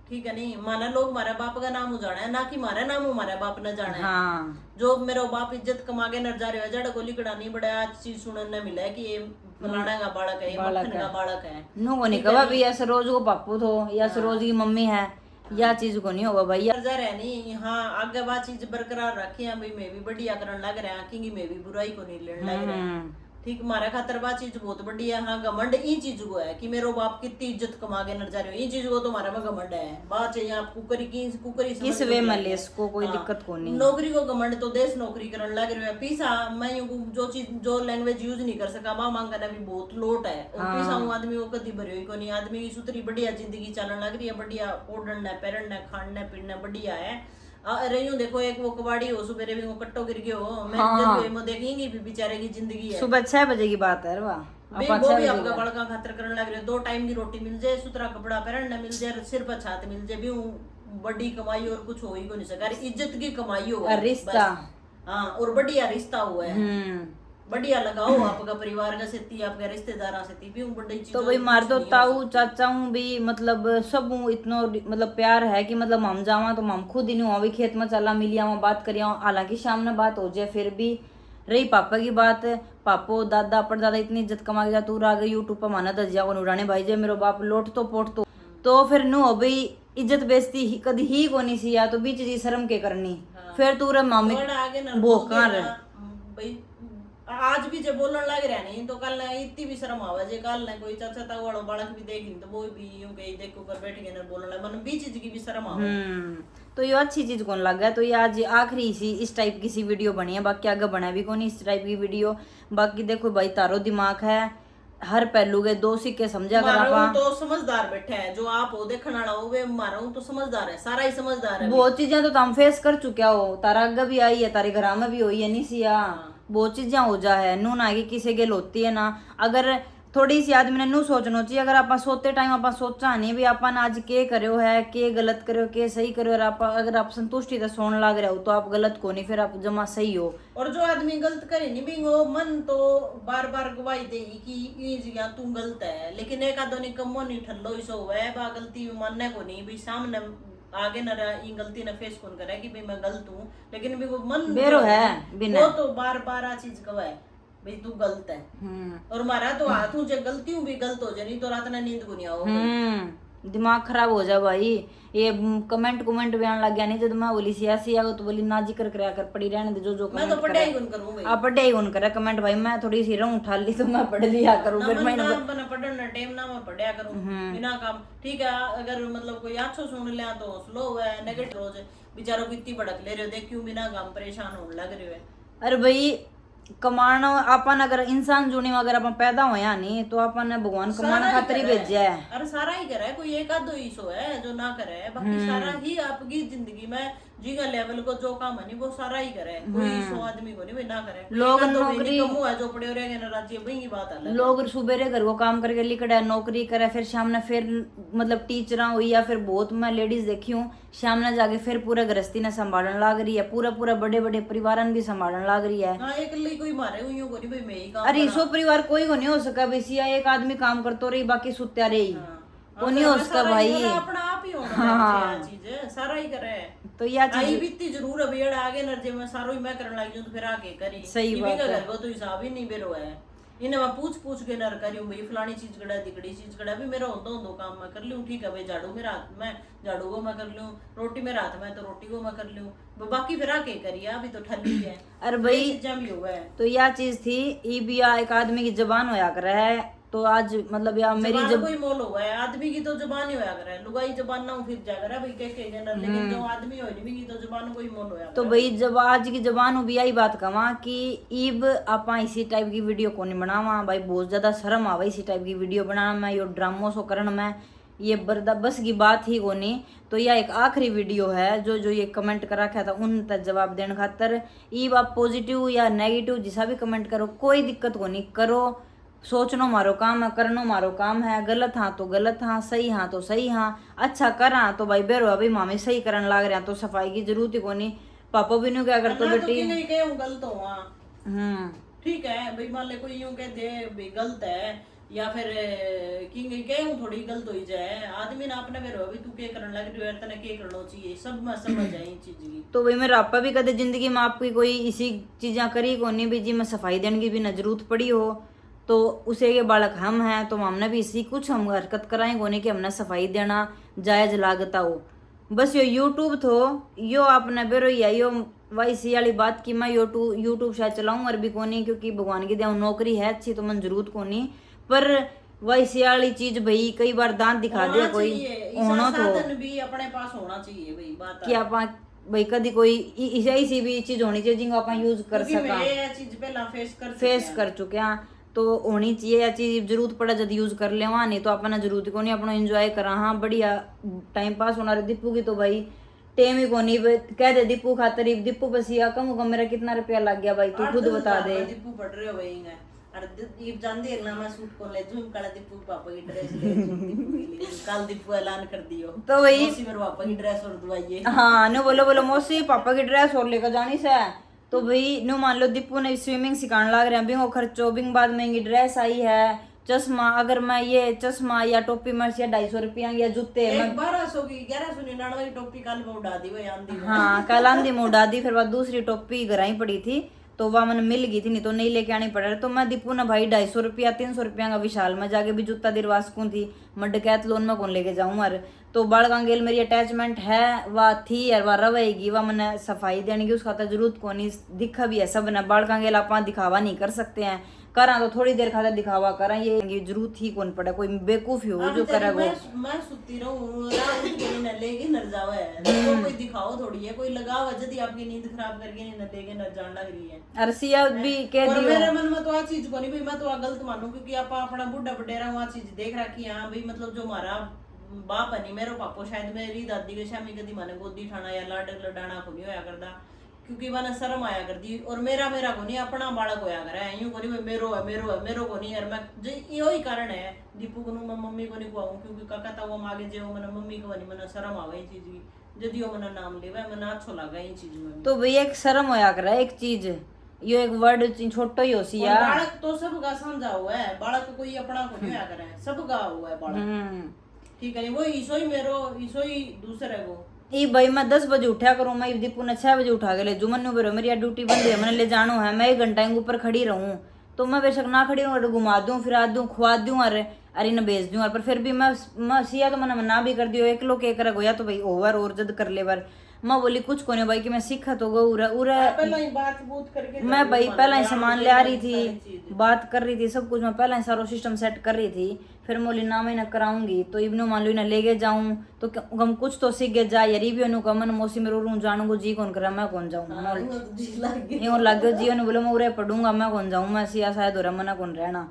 ठीक है नहीं, माना लोग हमारे बाप का नाम हो जाना है, ना कि हमारा नाम हमारे बाप न जाना है। हाँ जो मेरा बाप इज्जत कमा के नर जा रहे हो, जड़ को लिकड़ा नहीं बड़ा आज चीज सुनने मिला है कि ये फलाना का बालक है, ये मक्खन का बालक है। नो को नहीं कहा भी या सरोज को पापू थो या सरोज की मम्मी है, या चीज को नहीं होगा भाई। जा रहे नहीं, हाँ आगे बात चीज बरकरार रखी है भाई, मैं भी बढ़िया करने लग रहा है, कि मैं भी बुराई को नहीं लेने लग रहा है। ठीक, हमारा खातर बात चीज बहुत बड़ी है। हाँ घमंड ई चीज को है कि मेरे बाप कितनी इज्जत कमा के नर जा रहे हो, ये चीज को तुम्हारा में घमंड है। बात चाहिए आप कुकरी की कुकरी किस वे में ले इसको कोई दिक्कत को नहीं। नौकरी को घमंड तो देश नौकरी करने लग रहे हैं। पीसा मैं जो चीज जो लैंग्वेज यूज नहीं कर सका वहां मांगना भी बहुत लोट है। और पीसा हूँ आदमी को कभी भरे को नहीं, आदमी की सुतरी बढ़िया जिंदगी चलने लग रही है, बढ़िया ओढ़ना पैरना खाना पीना बढ़िया है। अरे यूं देखो एक वो कबाड़ी हो सुबह भी वो कट्टो गिर गयो हो, मैं जब देखेंगी भी बेचारे की जिंदगी है। सुबह 6 बजे की बात है वाह, वो भी आपका बड़का खातर करने लग रहे, 2 टाइम की रोटी मिल जाए, सुतरा कपड़ा पहनना मिल जाए, सिर पर छात मिल जाए, भी बड़ी कमाई और कुछ हो ही को नहीं सका। इज्जत की कमाई हो, रिश्ता, हाँ और बढ़िया रिश्ता हुआ है, बढ़िया लगाओ आपका परिवार का सेती, आपके रिश्तेदार सेती भी बड़ी चीज। तो भाई मार दो ताऊ चाचा हूँ भी, मतलब सब इतना मतलब प्यार है कि मतलब हम जावा तो हम खुद ही नहीं हुआ भी खेत में चला मिलिया वहाँ बात करिया। हालांकि सामने बात हो जाए फिर भी रही पापा की बात, पापो दादा परदादा इतनी इज्जत कमा के तू आ गई यूट्यूब पर माना दस जाओ उड़ाने भाई जे मेरे बाप लोट तो पोट तो फिर नु हो भाई इज्जत बेचती कदी ही को नहीं सी, या तो बीच जी शर्म के करनी फिर तू रे मामी भोकर भाई आज भी जब बोलने लग रहा नहीं तो कल इतनी भी शर्म आवे जे कल ना कोई चाचा ता वाला बालक भी देख तो वो भी यूं कहीं देखो कर बैठ गए ना बोलने मन भी चीज की भी शर्म आवे। तो ये अच्छी चीज कौन लग गया। तो ये आज आखिरी सी इस टाइप की सी वीडियो बनी है, बाकी आगे बना भी कौन इस टाइप की वीडियो। बाकी देखो भाई तारो दिमाग है हर पहलू के 2 सिक्के समझा कर आप तो समझदार बैठा है, जो आप हो देखने वाला हो वे मारा तो समझदार है, सारा ही समझदार है। बहुत चीजें तो तुम फेस कर चुके हो, तारा आगे भी आई है, तारे घर में भी हुई है नहीं सिया, बहुत चीजें हो जा है नू ना कि किसी गेल होती है ना। अगर थोड़ी सी आदमी ने नू सोचना चाहिए, अगर आप सोते टाइम आप सोचा नहीं भी अपन आज के करो है के गलत करो के सही करो, और आप अगर आप संतुष्टि से सोने लग रहे हो तो आप गलत को नहीं, फिर आप जमा सही हो। और जो आदमी गलत करे नहीं भी वो मन तो बार बार गवाही दे कि ये जगह तू गलत है, लेकिन एक आदमी कमो नहीं ठल्लो इसो है बा गलती मानने को नहीं भी सामने आगे न ये गलती न फेस कौन करे कि भाई मैं गलत हूँ, लेकिन भी वो मन बेरो है वो तो बार बार आ चीज कवा है भाई तू गलत है। और मारा तो हाथ जो गलती हूँ भी गलत हो जाए, नहीं तो रात ना नींद को नहीं आओ, दिमाग खराब हो जा भाई। ये कमेंट भी आने लग गया नहीं, जब मैं बोली सियासी आओ तो बोली ना जिक्र करा कर पड़ी रहने दे, जो मैं तो पढ़ाई कौन करूं भाई, आप पढ़ाई कौन करे कमेंट भाई, मैं थोड़ी सी रहूं उठा ली तो मैं पढ़ लिया करूं, फिर मैं ना पढ़ना टाइम ना मैं पढ़या करूं बिना काम। ठीक है अगर मतलब कोई अच्छो सुन लिया तो स्लो है, नेगेटिव रोज बेचारों को इतनी भड़क ले रहे हो, देख क्यों बिना काम परेशान होने लग रहे हो। अरे भाई कमाना अपन अगर इंसान जुनी में अगर अपन पैदा होया नहीं तो अपन ने भगवान कमाना खातिर ही भेजा है। अरे सारा ही करे, कोई एक आध ही सो है जो ना करे, बाकी सारा ही आपकी जिंदगी में जीगा लेवल को जो काम है नहीं वो सारा ही करे, कोई सो आदमी को नहीं ना करे। लोग नौकरी है जो पड़े रहे ना राज्य वही बात है, लोग सुबह घर को काम करके लिखड़ा नौकरी करे, फिर शाम ने फिर मतलब टीचर हुई या फिर बहुत मैं लेडीज देखी हूँ शाम ने जाके फिर पूरा गृहस्थी ने संभालने लग रही है, पूरा बड़े बड़े परिवार भी संभालने लग रही है। कोई मारे हुई को नहीं भाई मैं ही काम। अरे सो परिवार कोई को नहीं हो सका भाई, एक आदमी काम करतो रही बाकी सुत्या रही को नहीं हो सका भाई, अपना आप ही होना चीज सारा ही करे। तो यह चीज बीती जरूर है भैया आगे नर्जे में सारो ही मैं करने लगी हूं तो फिर आके करी सही बात है, घर को तो हिसाब ही नहीं बेरो है, इन्हें मैं पूछ के नर करी हूं भाई फलानी चीज गड़ा दिगड़ी चीज गड़ा भी मेरा होंदो काम मैं कर लूं। ठीक है भाई झाड़ू मेरा हाथ में झाड़ू को मैं कर लूं, रोटी मेरा हाथ में तो रोटी को मैं कर लूं, बाकी फिर आके करिए अभी तो ठल्ली है। अरे भाई चीजें भी हुआ है तो यह चीज थी ई भी एक आदमी की जबान होया कर रहा है, तो आज मतलब यार मेरी जब कोई मोल हुआ है आदमी की तो जबान ही होया करे, लुगाई जबान ना फिर जा करे भाई के जनर, लेकिन जो आदमी हो नहीं की तो जबान कोई मोल होया। तो भाई जब आज की जबान भी यही बात कमा कि ईब आपा इसी टाइप की वीडियो को नहीं बनावा भाई, बहुत ज्यादा शर्म आवा इसी टाइप की वीडियो बनाना में, यो ड्रामो सो करन में, ये बस की बात ही को नहीं। तो यह एक आखिरी वीडियो है जो ये कमेंट कर रखा था उन तक जवाब देने खातर। ईब आप पॉजिटिव या नेगेटिव जिसा भी कमेंट करो कोई दिक्कत को नहीं, करो सोचनो मारो काम है, करनो मारो काम है, गलत हाँ तो गलत हाँ, सही हाँ तो सही हाँ, अच्छा करा तो भाई बेरो अभी मामी सही करन लाग रहा तो सफाई की जरूरत ही कोनी। पापा भी नहीं क्या करते ना तो बेटी। कि नहीं कहे हूं गलत हुआ, हम्म ठीक है भाई, मान ले कोई यूं कहते हैं भाई गलत है, या फिर कि कहे हूं थोड़ी गलत हो जाए, आदमी ना अपने बेरो अभी तू के करन लग रही है, तने के करना चाहिए, सब मैं समझ जाए इन चीज की। तो भाई मेरा आपा भी कदे जिंदगी में आपकी कोई इसी चीजा करी को नहीं भी जी मैं सफाई देने की भी न जरूरत पड़ी हो, तो उसे ये बालक हम हैं तो हमने भी इसी कुछ हम हरकत कराएं कोनी कि हमने सफाई देना जायज लागता हो। बस यो यूट्यूब थो यो आपने बेरो या यो वैसी वाली बात की मैं यूट्यूब शायद चलाऊं और भी कोनी, क्योंकि भगवान की दया नौकरी है अच्छी तो मन जरूरत कोनी, पर वैसी वाली चीज भाई कई बार दांत दिखा दिया कोई होना तो साधन भी अपने पास होना चाहिए भाई, बात कि आप भाई कभी कोई ऐसी भी चीज होनी चाहिए जिनको आप यूज कर सका, ये चीज पहला फेस कर चुके हैं तो होनी चाहिए या चीज जरूरत पड़े जब यूज कर ले, वहां नहीं तो अपना जरूरत को नहीं अपना एंजॉय करा। हाँ बढ़िया टाइम पास होना रहा। दीपू की तो भाई टेम ही को नहीं कह दे दीपू खातर दीपू बस या कम मेरा कितना रुपया लग गया भाई तू खुद बता दे। दीपू पढ़ रहे हो भाई, अरे दीप जानती है ना मैं सूट को ले जूम काला दीपू पापा की ड्रेस ले दीपू के लिए कल दीपू ऐलान कर दियो तो भाई मौसी मेरे पापा की ड्रेस और दुआइए। हाँ नो बोलो मौसी पापा की ड्रेस और लेकर जानी से, तो भाई नो मान लो दीपू ने स्विमिंग सिखाने लग रहे हैं, बिंगो खर्चो बिंग बाद महंगी ड्रेस आई है, चश्मा अगर मैं ये चश्मा या टोपी मैं 250 रुपया या जूते 1200 की 1199 की टोपी कल में उड़ा दी भाई आंधी में। हाँ कल आंधी में उड़ा दी, फिर बाद दूसरी टोपी घर ही पड़ी थी तो वह मैंने मिल गई थी, नहीं तो नहीं लेके आनी पड़ रही। तो मैं दीपू ना भाई 250 रुपया 300 रुपया का विशाल में जाके भी जूता दिलवा सकूं थी, मैं डकैत लोन में कौन लेके जाऊं। और तो बालगांगेल मेरी अटैचमेंट है वह थी और वह रहेगी, वह मैंने सफाई देने की उसका तो जरूरत को नहीं, दिखा भी है सब ने बालगांगेल आप दिखावा नहीं कर सकते हैं, करा तो थोड़ी देर खातर दिखावा करा, ये जरूरत ही कौन पड़े, कोई बेवकूफ हो जो करे वो। मैं सुती रहूं रात को न लेके नर जावे है, तो कोई दिखाओ थोड़ी है, कोई लगाव है यदि आपकी नींद खराब करके नहीं न लेके नर जान लग रही है। अरसिया भी कह और दियो मेरे मन में तो आ चीज को नहीं भाई, मैं तो आ गलत मानूं क्योंकि आप अपना बुढ़ा बडेरा वहां चीज देख रखी हां भाई, मतलब जो हमारा बाप है नहीं मेरे पापो शायद मेरी दादी के शामी कदी माने गोदी ठाना या लाड लडाना को नहीं होया करदा, क्योंकि मैंने शर्म आया करती, और मेरा को नहीं अपना बालक होया करे यूं को नहीं मेरो को नहीं, और मैं यही कारण है दीपू को मैं मम्मी को नहीं कहूं क्योंकि काका ता वो मागे जे मैंने मम्मी को नहीं मैंने शर्म आवे चीज की, यदि वो मैंने नाम लेवे मैंने अच्छा लगा ये चीज में। तो भैया एक शर्म होया करे एक चीज यो एक वर्ड छोटो ही होसी यार, बालक तो सबका समझा हुआ है, बालक कोई अपना को नहीं होया करे, सबका हुआ है बालक, ठीक है वो ईसो ही मेरो ईसो ही दूसरे को ई भाई मैं 10 बजे उठा करूँ, मैं दीपू ने 6 बजे उठा के ले जुमन बेरो मेरी ड्यूटी बंद है, मैंने ले जानो है, मैं 1 घंटा के ऊपर खड़ी रहूं तो मैं बेशक ना खड़ी रहूं, घुमा दूं फिरा दूं खुआ दूं अरे न भेज दूं, पर फिर भी मैं सिया तो मैंने ना भी कर दियो एक लोग एक रह गया तो भाई ओवर और जद कर ले बार मैं बोली कुछ को नहीं भाई कि मैं सीखा तो गो पहला ही बात बूत करके मैं भाई पहला ही सामान ले आ रही थी, बात कर रही थी सब कुछ, मैं पहला ही सारा सिस्टम सेट कर रही थी, फिर मोली ना मैं ना कराऊंगी तो इब्नो मान लो ना लेके जाऊं तो हम कुछ तो सीख गए जा यारी भी अनु कमन मौसी में रू जानूंगो जी कौन करा मैं कौन जाऊं यूं लग गयो जी बोले मैं उरे पढ़ूंगा मैं कौन जाऊं मैं सिया शायद हो रहा मना कौन रहना।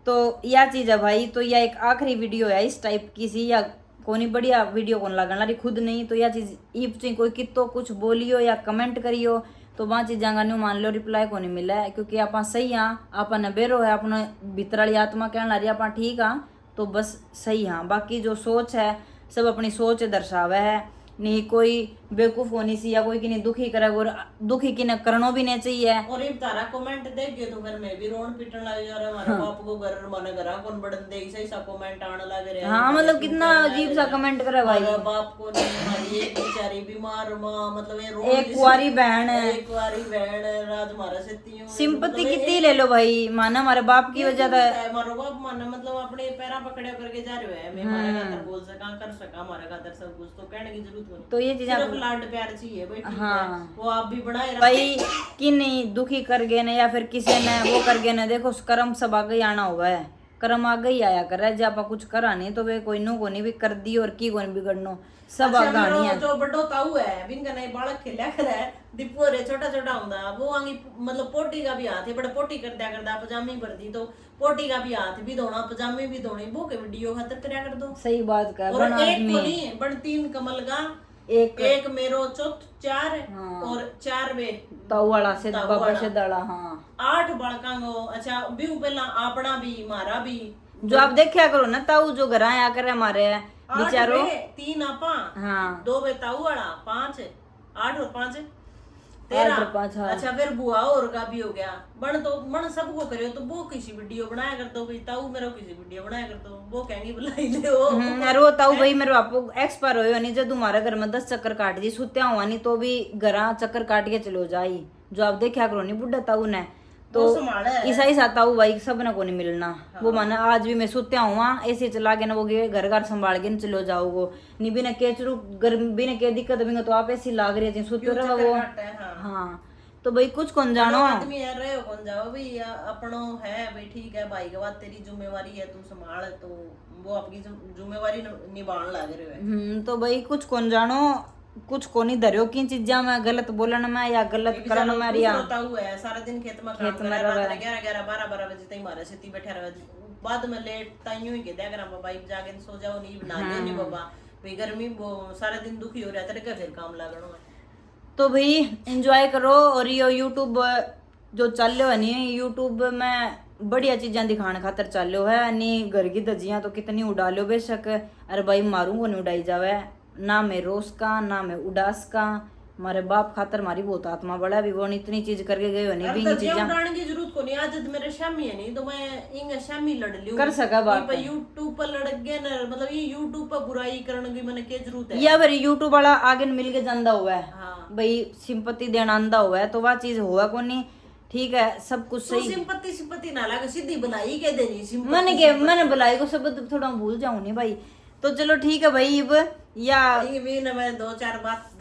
तो यह चीज है भाई, तो यह एक आखिरी वीडियो है इस टाइप की सी, या कोनी बढ़िया वीडियो कौन लगन ला रही खुद नहीं, तो यह चीज इफ कोई कितो कुछ बोलियो या कमेंट करियो तो वहाँ चीज़ा का न्यू मान लो रिप्लाई को नहीं मिला है, क्योंकि आप सही हाँ आप बेरो है अपने भीतर वाली आत्मा कहने ला रही आप ठीक हाँ तो बस सही हाँ, बाकी जो सोच है सब अपनी सोच दर्शावे है, नहीं कोई बेवकूफ होनी सी या कोई की नहीं दुखी करे और दुखी की न करनो भी नहीं चाहिए। और एक तारा कमेंट देख के तो घर में भी रोन पिटन लग जा रहा है, हमारे बाप को घर माने घर कौन बड़न दे ऐसा सा कमेंट आने लग रहे हैं। हाँ मतलब कितना अजीब सा कमेंट करे भाई, बाप को नहीं हमारी एक बेचारी बीमार मां मतलब ये रोन एक कुआरी बहन है, एक कुआरी बहन है राज मारा से सिंपैथी कितनी ले लो भाई, माना हमारे बाप की वजह से हमारा बाप माने मतलब अपने पैरा पकड़े करके जा रहे हैं, मैं हमारे खातर बोल सका कर सका हमारे खातर सब कुछ, तो कहने की जरूरत नहीं, तो ये चीजें लाड प्यार चाहिए भाई, हाँ वो आप भी बनाए भाई कि नहीं दुखी कर गए ने या फिर किसी ने वो कर गए ने, देखो कर्म सब आगे ही आना हुआ है, कर्म आगे ही आया कर रहा है, जब आप कुछ करा नहीं तो वे कोई नो को नहीं भी कर दी और की को नहीं बिगड़नो सब आगे आनी है। जो बड़ो ताऊ है बिन का नहीं बालक खेला कर है दीपू रे छोटा छोटा हुंदा वो आंगी मतलब पोटी का भी हाथ है बड़ा पोटी कर दिया करदा पजामी भर दी तो पोटी का भी हाथ भी धोना पजामी भी धोनी वो के वीडियो खातर करया कर दो, सही बात कर और एक को नहीं बड़ 3 कमल का एक मेरो चौथ 4 और 4 वे ताऊ वाला से बाबा से दड़ा हाँ 8 बालकां गो अच्छा भी पहला अपना भी मारा भी जो आप देखा करो ना ताऊ जो घर आया करे हमारे बेचारो 3 आपा हाँ 2 बेताऊ वाला 5 8 और 5 8 और 5 हाँ। अच्छा फिर बुआ और का भी हो गया बन तो मन सबको करियो तो वो किसी वीडियो बनाया कर दो भाई ताऊ मेरा किसी वीडियो बनाया कर दो वो कहेंगी बुलाई ले हो अरे वो ताऊ भाई मेरे बापू एक्सपायर हो नहीं जब तुम्हारे घर में 10 चक्कर काट दी सुत्या हुआ नहीं तो भी घर चक्कर काट के चलो जाई जो आप देखा करो नहीं बुढ़ा ताऊ ने तो ऐसा ही साता हूँ भाई सब ने को नहीं मिलना वो माना आज भी मैं सोत्या हुआ ऐसे चला के ना वो घर घर संभाल के चलो जाओगो नहीं बिना के चलो घर बिना के दिक्कत भी तो आप ऐसी लाग रही है सोते रहो वो हाँ तो भाई कुछ कौन जानो आदमी है रहे हो कौन जाओ भाई अपनो है भाई ठीक है भाई के बाद तेरी जिम्मेवारी है तू संभाल तो वो आपकी जिम्मेवारी निभाने लग रहे हो तो भाई कुछ कौन जानो कुछ को नहीं धरियो की चीजा में गलत बोलने में या गलत करने में रिया है सारा दिन खेत में काम कर रहा है 11-12 बजे तक मारे से बैठा रहे बाद में लेट ताइयो ही के दे अगर भाई जाके सो जाओ नहीं बना लियो नहीं बाबा भाई गर्मी वो सारा दिन दुखी हो रहा है तेरे फिर काम लगनो है तो भाई एंजॉय करो और ये यूट्यूब जो चल रहा है नहीं यूट्यूब में बढ़िया चीजा दिखाने खातर चल रहा है नहीं घर की दजियां तो कितनी उड़ा लो बेशक अरे भाई मारू को नहीं उड़ाई जावे ना मैं रोस का ना मैं उदास का हमारे बाप खातर हमारी बहुत आत्मा बड़ा भी वो इतनी चीज करके गए हो नहीं भी चीजा उड़ाने की जरूरत को नहीं आज मेरे शामी है नहीं तो मैं इंग शामी लड़ लियो कर सका बात पर YouTube पर लड़ गए ना मतलब ये YouTube पर बुराई करने की मैंने क्या जरूरत है या फिर YouTube वाला आगे मिल के जांदा हुआ है हाँ। भाई सिंपत्ति देना आंदा हुआ है तो वह चीज हुआ को नहीं ठीक है सब कुछ तो सही सिंपत्ति ना लगे सीधी बुलाई के देनी मैंने बुलाई को सब थोड़ा भूल जाऊं नहीं भाई तो चलो ठीक है भाई अब या मैं 2-4 बात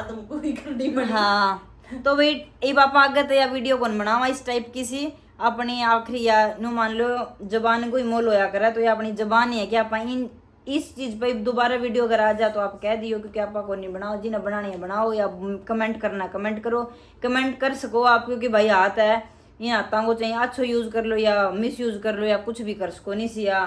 तुमको भी करनी पड़ी हाँ तो भाई ये पापा आगे तो या वीडियो कौन बनावा इस टाइप की सी अपनी आखिरी या नु मान लो जबान को ही मोल होया करे तो ये अपनी जबान ही है कि आप इन इस चीज पे दोबारा वीडियो अगर आ जाए तो आप कह दियो क्योंकि आप को नहीं बनाओ जिन्हें बनानी है बनाओ या कमेंट करना कमेंट करो कमेंट कर सको आप क्योंकि भाई हाथ है इन हाथों को चाहिए अच्छो यूज कर लो या मिस यूज कर लो या कुछ भी कर सको नहीं सिया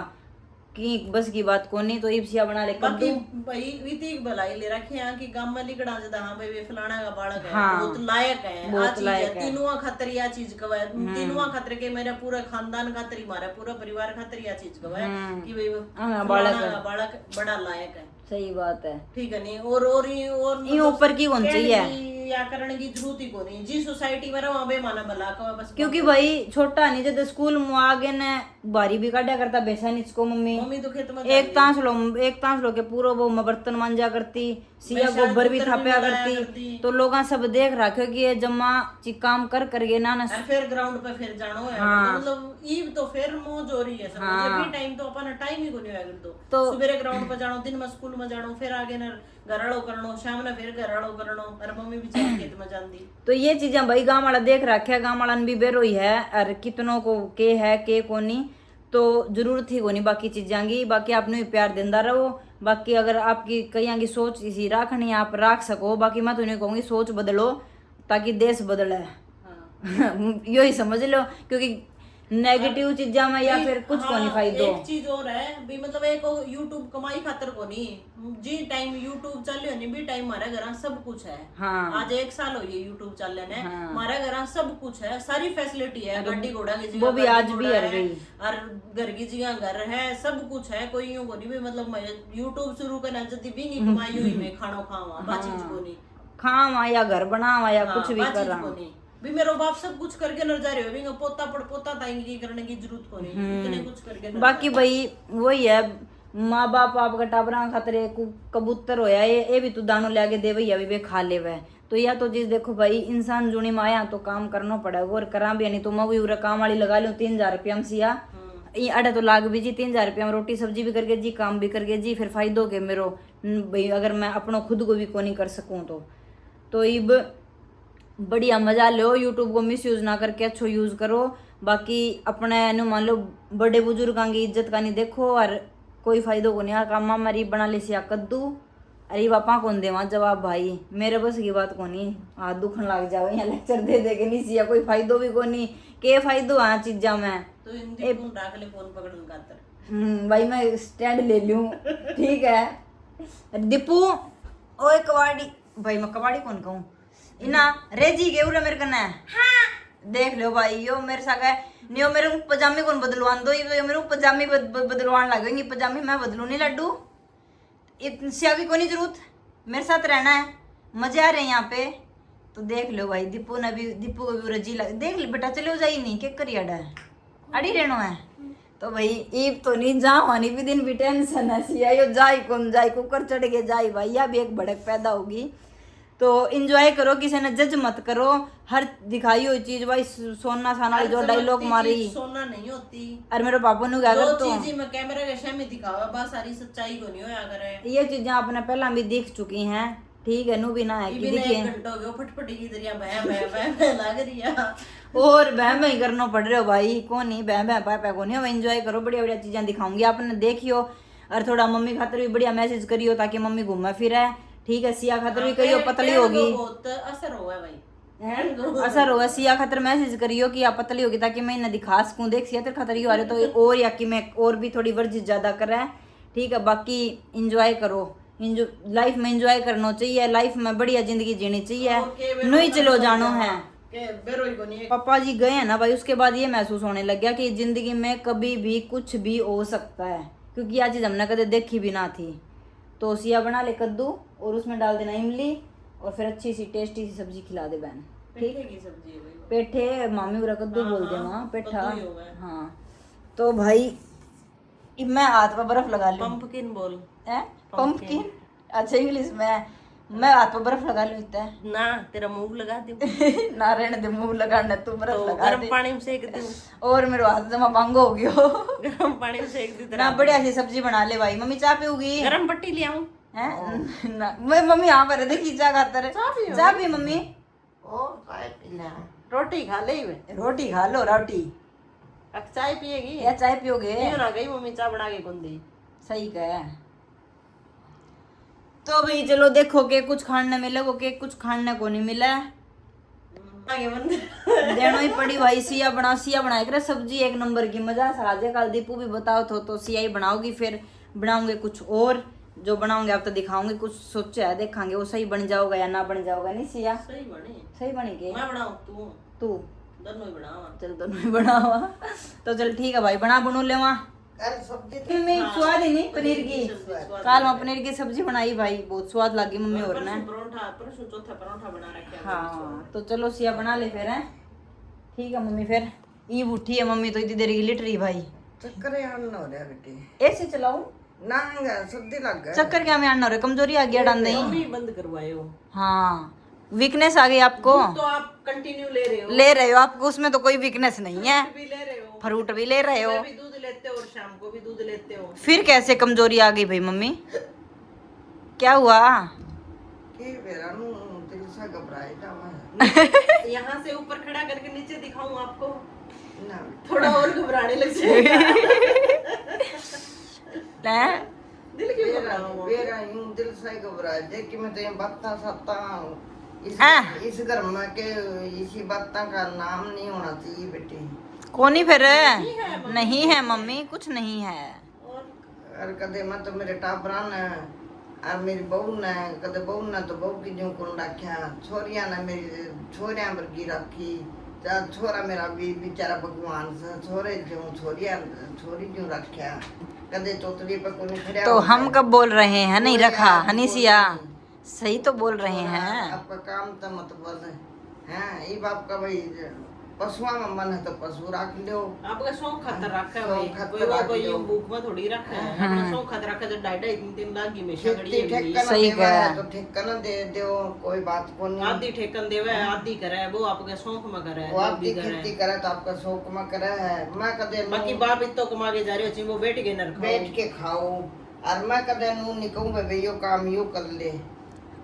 की बस की बात को नहीं तो इप्सिया बना ले बाकी भाई इतनी भलाई ले रखी है कि गांव में लिखड़ा जदा हां भाई वे फलाना का बालक है हाँ, बहुत लायक है बहुत लायक है तीनों खातिर या चीज कवे तीनों खातिर के मेरा पूरा खानदान खातिर मारा पूरा परिवार खातिर या चीज कवे कि भाई बालक बड़ा लायक है सही बात है ठीक है नहीं और ये ऊपर की कौन चाहिए या करने की जरूरत ही को नहीं जी सोसाइटी में रहा बेमाना भला का बस क्योंकि भाई छोटा नहीं जब स्कूल में आगे ने बारी भी काटा करता बेसा नहीं इसको मम्मी तो खेत में एक तांस लो के पूरा वो बर्तन मांजा करती सिया गोबर भी थापया करती तो लोग सब देख रखे कि ये जम्मा ची काम कर गए ना फिर ग्राउंड पे फिर जानो है मतलब ईव तो फिर मौज हो रही है सब भी टाइम तो अपन टाइम ही को नहीं होया तो सुबह ग्राउंड पे जानो दिन में स्कूल में जानो फिर आगे ना घराड़ो करनो शाम ने फिर घराड़ो करनो और मम्मी भी चल खेत में जांदी तो ये चीजें भाई गांव वाला देख रखे है गांव वाला भी बेरो ही है और कितनों को के है के को नहीं तो जरूरत ही को नहीं बाकी चीजां की बाकी आपने भी प्यार देंदा रहो बाकी अगर आपकी कई की सोच इसी रखनी आप रख सको बाकी मैं तो नहीं कहूंगी सोच बदलो ताकि देश बदले यो ही समझ लो क्योंकि नेगेटिव चीजा में या फिर कुछ को नहीं फायदो एक चीज और है भी मतलब एक YouTube कमाई खातर को नहीं जी टाइम YouTube चल रही नहीं भी टाइम हमारे घर सब कुछ है हाँ। आज 1 साल हो ये YouTube चल रहे हैं हमारे घर सब कुछ है सारी फैसिलिटी है गाड़ी घोड़ा की वो भी आज भी है और घर की जगह घर है सब कुछ है कोई यूं को नहीं भी मतलब YouTube शुरू करना जल्दी भी नहीं कमाई हुई मैं खाना खावा बाचीज को नहीं खावा या घर बनावा या कुछ भी कर रहा भी मेरा बाप सब कुछ करके नर जा रहे हो पोता पड़ पोता ताएंगे करने की जरूरत को नहीं इतने कुछ करके बाकी भाई वही है माँ बाप आपका टाबरा खातरे कबूतर होया ये भी तू दानो लाके दे भैया भी खा ले वह तो या तो चीज देखो भाई इंसान जुनी में आया तो काम करना पड़ेगा और करा भी नहीं तो मैं भी काम वाली लगा लूँ 3,000 रुपया में सिया अड़े तो लाग भी जी 3,000 रुपया में रोटी सब्जी भी करके जी काम भी करके जी फिर फायदो के मेरो भाई अगर मैं अपना खुद को भी को नहीं कर सकूँ तो इब बढ़िया मजा लो यूट्यूब को मिस यूज ना करके अच्छो यूज करो बाकी अपने नु मान लो बड़े बुजुर्गों की इज्जत का नहीं देखो और कोई फायदो को नहीं काम मरी बना ले सिया कद्दू अरे पापा कौन देवा जवाब भाई मेरे बस की बात को नहीं हाथ दुखन लग जाओ यहाँ लेक्चर दे के नहीं सिया कोई फायदो भी को नहीं के फायदो आ चीजा में तो हिंदी फोन पकड़न खातर भाई मैं स्टैंड ले लूं ठीक है दीपू ओए कबाड़ी भाई मैं कबाड़ी कौन कहूँ इना रेजी के उरे मेरे कने हाँ देख लो भाई, यो मेरे साथ है नहीं, मेरे को पजामी कौन बदलवान दो, ये मेरे को पजामी बदलवान लगेंगी, पजामी मैं बदलू नहीं लड्डू, इससे अभी कोई नहीं जरूरत, मेरे साथ रहना है, मजे आ रहे हैं यहाँ पे। तो देख लो भाई, दीपू ने भी, दीपू को भी रजी लग, देख लो बेटा चले जाई नहीं के करी अड़ा है, अड़ी रहनो है। तो भाई ईब तो नहीं जा वानी भी दिन भी टेंशन है, सिया यो जाई कौन जाई, कुकर चढ़ के जाई भाई, या भी एक भड़क पैदा होगी। तो इंजॉय करो, किसी ने जज मत करो, हर दिखाई हुई चीज भाई, सोना साना जो डायलॉग मारी सोना नहीं होती। और मेरे पापा ने क्या कर तो चीज में कैमरा के सामने दिखावा, बस सारी सच्चाई को नहीं होया करे। ये चीजें आपने पहला भी देख चुकी हैं, ठीक है, नु भी ना है कि देखिए घंटों के फटफटी की दरिया बह बह बह बह लग रही है, और बह बह करना पड़ रहे हो भाई, कौन नहीं बह बह पापा को नहीं, एंजॉय करो, बढ़िया बढ़िया चीजें दिखाऊंगी आपने, देखियो। और थोड़ा मम्मी खातर भी बढ़िया मैसेज करियो ताकि मम्मी घूमे फिरे, ठीक है। सिया खातर भी करियो, पतली होगी, बहुत असर हुआ भाई, असर होगा। सिया खातर मैसेज करियो कि आप पतली होगी ताकि मैं इन्हें दिखा सकूं, देख सिया तेरे खातर आ रहे तो और, या कि मैं और भी थोड़ी वर्जिश ज्यादा करे, ठीक है। बाकी इंजॉय करो, लाइफ में इंजॉय करना चाहिए, लाइफ में बढ़िया जिंदगी जीनी चाहिए, नहीं चलो जानो है। पापा जी गए हैं ना भाई, उसके बाद ये महसूस होने लग गया कि जिंदगी में कभी भी कुछ भी हो सकता है, क्योंकि यह चीज हमने कभी देखी भी ना थी। तो सिया बना ले कद्दू और उसमें डाल देना इमली, और फिर अच्छी सी टेस्टी सी सब्जी खिला दे बहन, ठीक है। पेठे मामी उरा कद्दू बोल दे वहाँ, पेठा, हाँ। तो भाई मैं हाथ पर बर्फ लगा लूं, पंपकिन बोल है, पंपकिन, अच्छा इंग्लिश में, मैं हाथ पर बर्फ लगा लूं इतना ना, तेरा मुंह लगा दूं ना, रहने दे मुंह लगाना, तू बर्फ तो लगा गर्म दे, पानी में सेक दूं, और मेरे हाथ जमा भांगो हो गयो गर्म पानी में सेक दूं ना, बढ़िया सी सब्जी बना ले भाई। मम्मी चाय पियोगी? गरम पट्टी ले आऊं हैं ना, मैं मम्मी यहाँ पर है, देखी चाय खाता रहे, चाय पी मम्मी, ओ चाय पीना, रोटी खा ले, रोटी खा लो, रोटी, अब चाय पिएगी या चाय पियोगे? क्यों ना गई मम्मी चाय बना के कौन दी, सही कहे। तो भाई चलो देखो के कुछ खाने मिले को, के कुछ खाने को नहीं मिला, आगे बंद देनो ही पड़ी भाई। सिया बनाए करे सब्जी एक नंबर की, मजा सा आज। कल दीपू भी बताओ तो सिया ही बनाओगी, फिर बनाऊंगे कुछ और, जो बनाऊंगे आप तो दिखाऊंगे, कुछ सोचा है देखांगे वो सही बन जाओगा या ना बन जाओगा। नहीं सिया सही बनेगी, मैं बनाऊं तू दोनों ही बनावा, चल दोनों ही बनावा। तो चल ठीक है भाई, बना ले वहाँ मम्मी, स्वाद ही नहीं पनीर की, कल मैं पनीर की सब्जी बनाई भाई, बहुत स्वाद लगी मम्मी और ने, चौथा परोठा बना रखा। हाँ तो चलो सिया बना ले फिर, है ठीक है मम्मी। फिर ईब उठी है मम्मी, तो इतनी देर की लिट रही भाई, चक्कर आना हो रहा बेटी, ऐसे चलाऊं ना सर्दी लग गया, चक्कर क्या में आना हो रहा है, कमजोरी आ गया डाल नहीं, मम्मी बंद करवाए हो, हाँ वीकनेस आ गई आपको, तो आप कंटिन्यू ले रहे हो आपको, उसमें तो कोई वीकनेस नहीं है, भी ले रहे हो, फ्रूट भी ले रहे हो, भी दूध लेते हो और शाम को भी दूध लेते हो, फिर कैसे कमजोरी आ गई भाई मम्मी, क्या हुआ? कि मेरा नु दिल सा घबराए था मैं, यहाँ से ऊपर खड़ा करके नीचे दिखाऊं आपको, ना थोड़ा और घबराने लग जाएगा दिल क्यों घबरा रहा हूँ? मेरा यूं दिल सा घबराए दे कि मैं तो ये बातें सकता हूँ इस घर में के, इसी बातों का नाम नहीं होना चाहिए बेटी, कोनी फिर नहीं है मम्मी, कुछ नहीं है, और कदे मैं तो मेरे टाबरा ने और मेरी बहू ने, कदे बहू ने तो बहू की जो कौन रखा, छोरिया ने मेरी छोरिया वर्गी रखी, छोरा मेरा भी बेचारा भगवान से छोरे जो छोरी जो रखा, कदे चौथरी पर कोई खड़ा, तो हम कब बोल रहे हैं नहीं रखा, हनीसिया सही तो बोल रहे हैं, आपका काम तो मतलब है ये बाप का भाई, पशुआ में मन है तो पशु रख लो, आपका शौक खतर रखा है भाई, कोई यूं भूख में थोड़ी रखा है, अपना शौक खतर रखा है, 2.5-3 लाख की में सही कहा, तो ठेका दे दो, कोई बात को नहीं, आधी ठेकन देवे आधी करे, वो आपके शौक में करे, वो आपकी खेती करे तो आपका शौक में करे है, मैं कदे बाकी बाप इतो कमा के जा रहे हो, वो बैठ के न बैठ के खाओ, और मैं कदे नू निकूं भाई यो काम यो कर ले,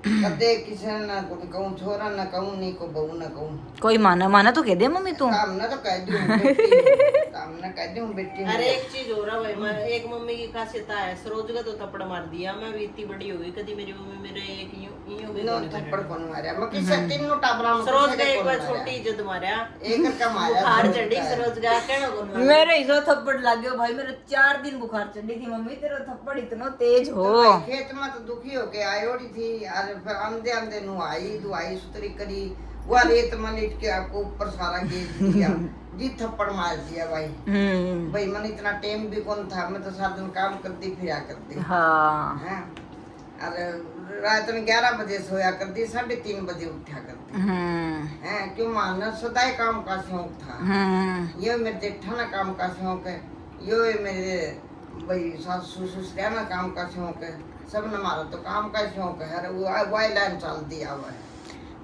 कदे किसी ना को कहूं, छोरा ना कहूं, नहीं को बहू ना कहूं, कोई माना तो कह दे मम्मी तू, काम ना तो कह दूं काम ना कह दूं बेटी। अरे एक चीज हो रहा भाई, मैं एक मम्मी की खासियत है, सरोज का तो थप्पड़ मार दिया, मैं भी इतनी बड़ी हो गई, कभी मेरी मम्मी मेरे एक यूं भी नो थप्पड़ कौन मारया, मैं किसे तीनों टाबरा में सरोज का एक बार छोटी इज्जत मारया, एक का मारया, बुखार चढ़ी सरोज का कहना कौन मारया, मेरे इधर थप्पड़ लग गयो भाई, मेरे 4 दिन बुखार चढ़ी थी मम्मी, तेरा थप्पड़ इतना तेज हो, खेत में तो दुखी होके आयोड़ी थी, और फिर आंदे आंदे नु आई दुआई सुतरी करी, वो रेत मलिट के आपको ऊपर सारा गेज दिया जी थप्पड़ मार दिया भाई। भाई मन इतना टाइम भी कौन था, मैं तो सारा दिन काम करती फिरा करती हाँ हैं। अरे रात में 11 बजे सोया करती, 3:30 बजे उठा करती हैं। क्यों माना सदाई काम का शौक था। ये मेरे जेठा ना काम का शौक है, ये मेरे भाई सासू ससुर ना काम का शौक है, सब ने हमारा तो काम का शौक है। अरे वो लाइन चल दिया हुआ है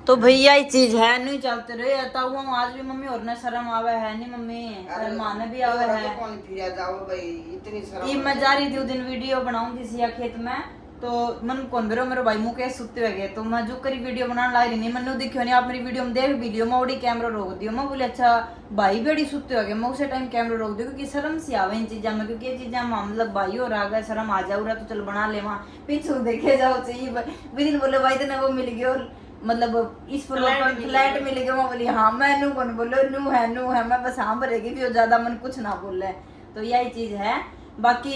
तो भैया ये चीज है नहीं चलते रहे आता हूँ आज भी मम्मी और न शर्म आवे है नहीं मम्मी और माने भी आवे है। तो कौन फिर जाओ भाई इतनी शर्म। ये मैं जा रही थी उस दिन वीडियो बनाऊं थी सिया खेत में, तो मन कौन बेरो मेरे भाई मुकेश सुते हुए गए, तो मैं जो करी वीडियो बनाने लाई नहीं, मैंने देखियो नहीं आप मेरी वीडियो में देख वीडियो में उड़ी कैमरा रोक दियो। मैं बोले अच्छा भाई बेड़ी सुते हो गए, मैं उसे टाइम कैमरा रोक दियो क्योंकि शर्म सी आवे इन चीजा में, क्योंकि ये चीजा मतलब भाई और आ गए शर्म आ जाऊ रहा तो चल बना ले वहाँ पीछे देखे जाओ चाहिए। विदिन बोले भाई तेने वो मिल गया मतलब इस फ्लैट मिल गया। मैं बोली हाँ मैं नू कौन बोलो नू है मैं बस हाँ भरेगी भी और ज्यादा मन कुछ ना बोले। तो यही चीज है, बाकी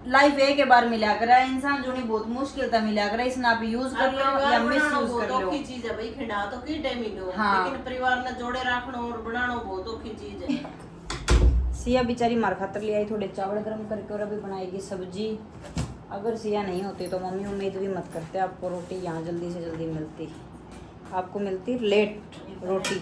लाइफ एक बार मिला कर इंसान जो नहीं बहुत मुश्किल था मिला कर, इसने आप यूज कर लो या मिस यूज कर लो। औखी चीज है भाई, खिंडा तो की टाइम मिलो हाँ। लेकिन परिवार ने जोड़े रखना और बनाना बहुत औखी चीज है। सिया बेचारी मार खातर ले आई थोड़े चावल गर्म करके और अभी बनाएगी सब्जी। अगर सिया नहीं होती तो मम्मी उम्मीद भी मत करते आपको रोटी यहाँ जल्दी से जल्दी मिलती, आपको मिलती लेट रोटी।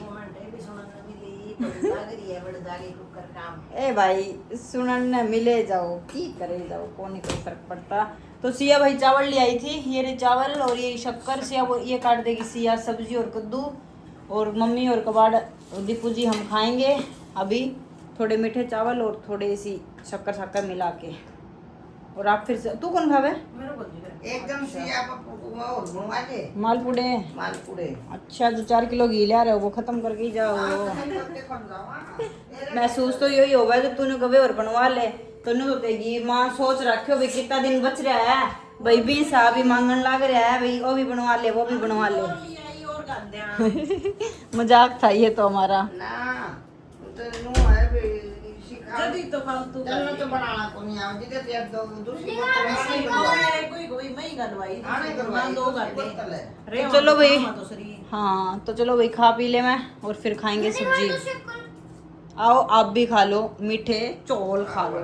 ए भाई सुनने मिले जाओ की करे जाओ को नहीं कोई फर्क पड़ता। तो सिया भाई चावल ले आई थी, ये रे चावल और ये शक्कर सिया वो ये काट देगी सिया, सब्जी और कद्दू और मम्मी और कबाड़ दीपू जी हम खाएंगे अभी थोड़े मीठे चावल और थोड़ी सी शक्कर मिला के। और आप फिर से तू कौन खावे? एकदम से आप और बनवा ले मालपुड़े। अच्छा जो 4 किलो घी ले रहे हो वो खत्म करके ही जाओ। महसूस तो यही होगा कि तूने कभी और बनवा ले तो नहीं होतेगी। माँ सोच रखियो भाई कितना दिन बच रहा है भाई, भी सा भी मांगन लग रहा है भाई, वो भी बनवा ले वो भी बनवा ले। मजाक था ये तो हमारा ना तो नु है भाई जदी तो फालतू चलो तो बनाना को नहीं आवे जिदे ते दो दूसरी कोई मैं ही गलवाई आने करवाई दो घंटे तो चलो भाई तो सरी। हाँ तो चलो भाई खा पी ले मैं और फिर खाएंगे सब्जी। आओ आप भी खा लो मीठे चौल खा लो।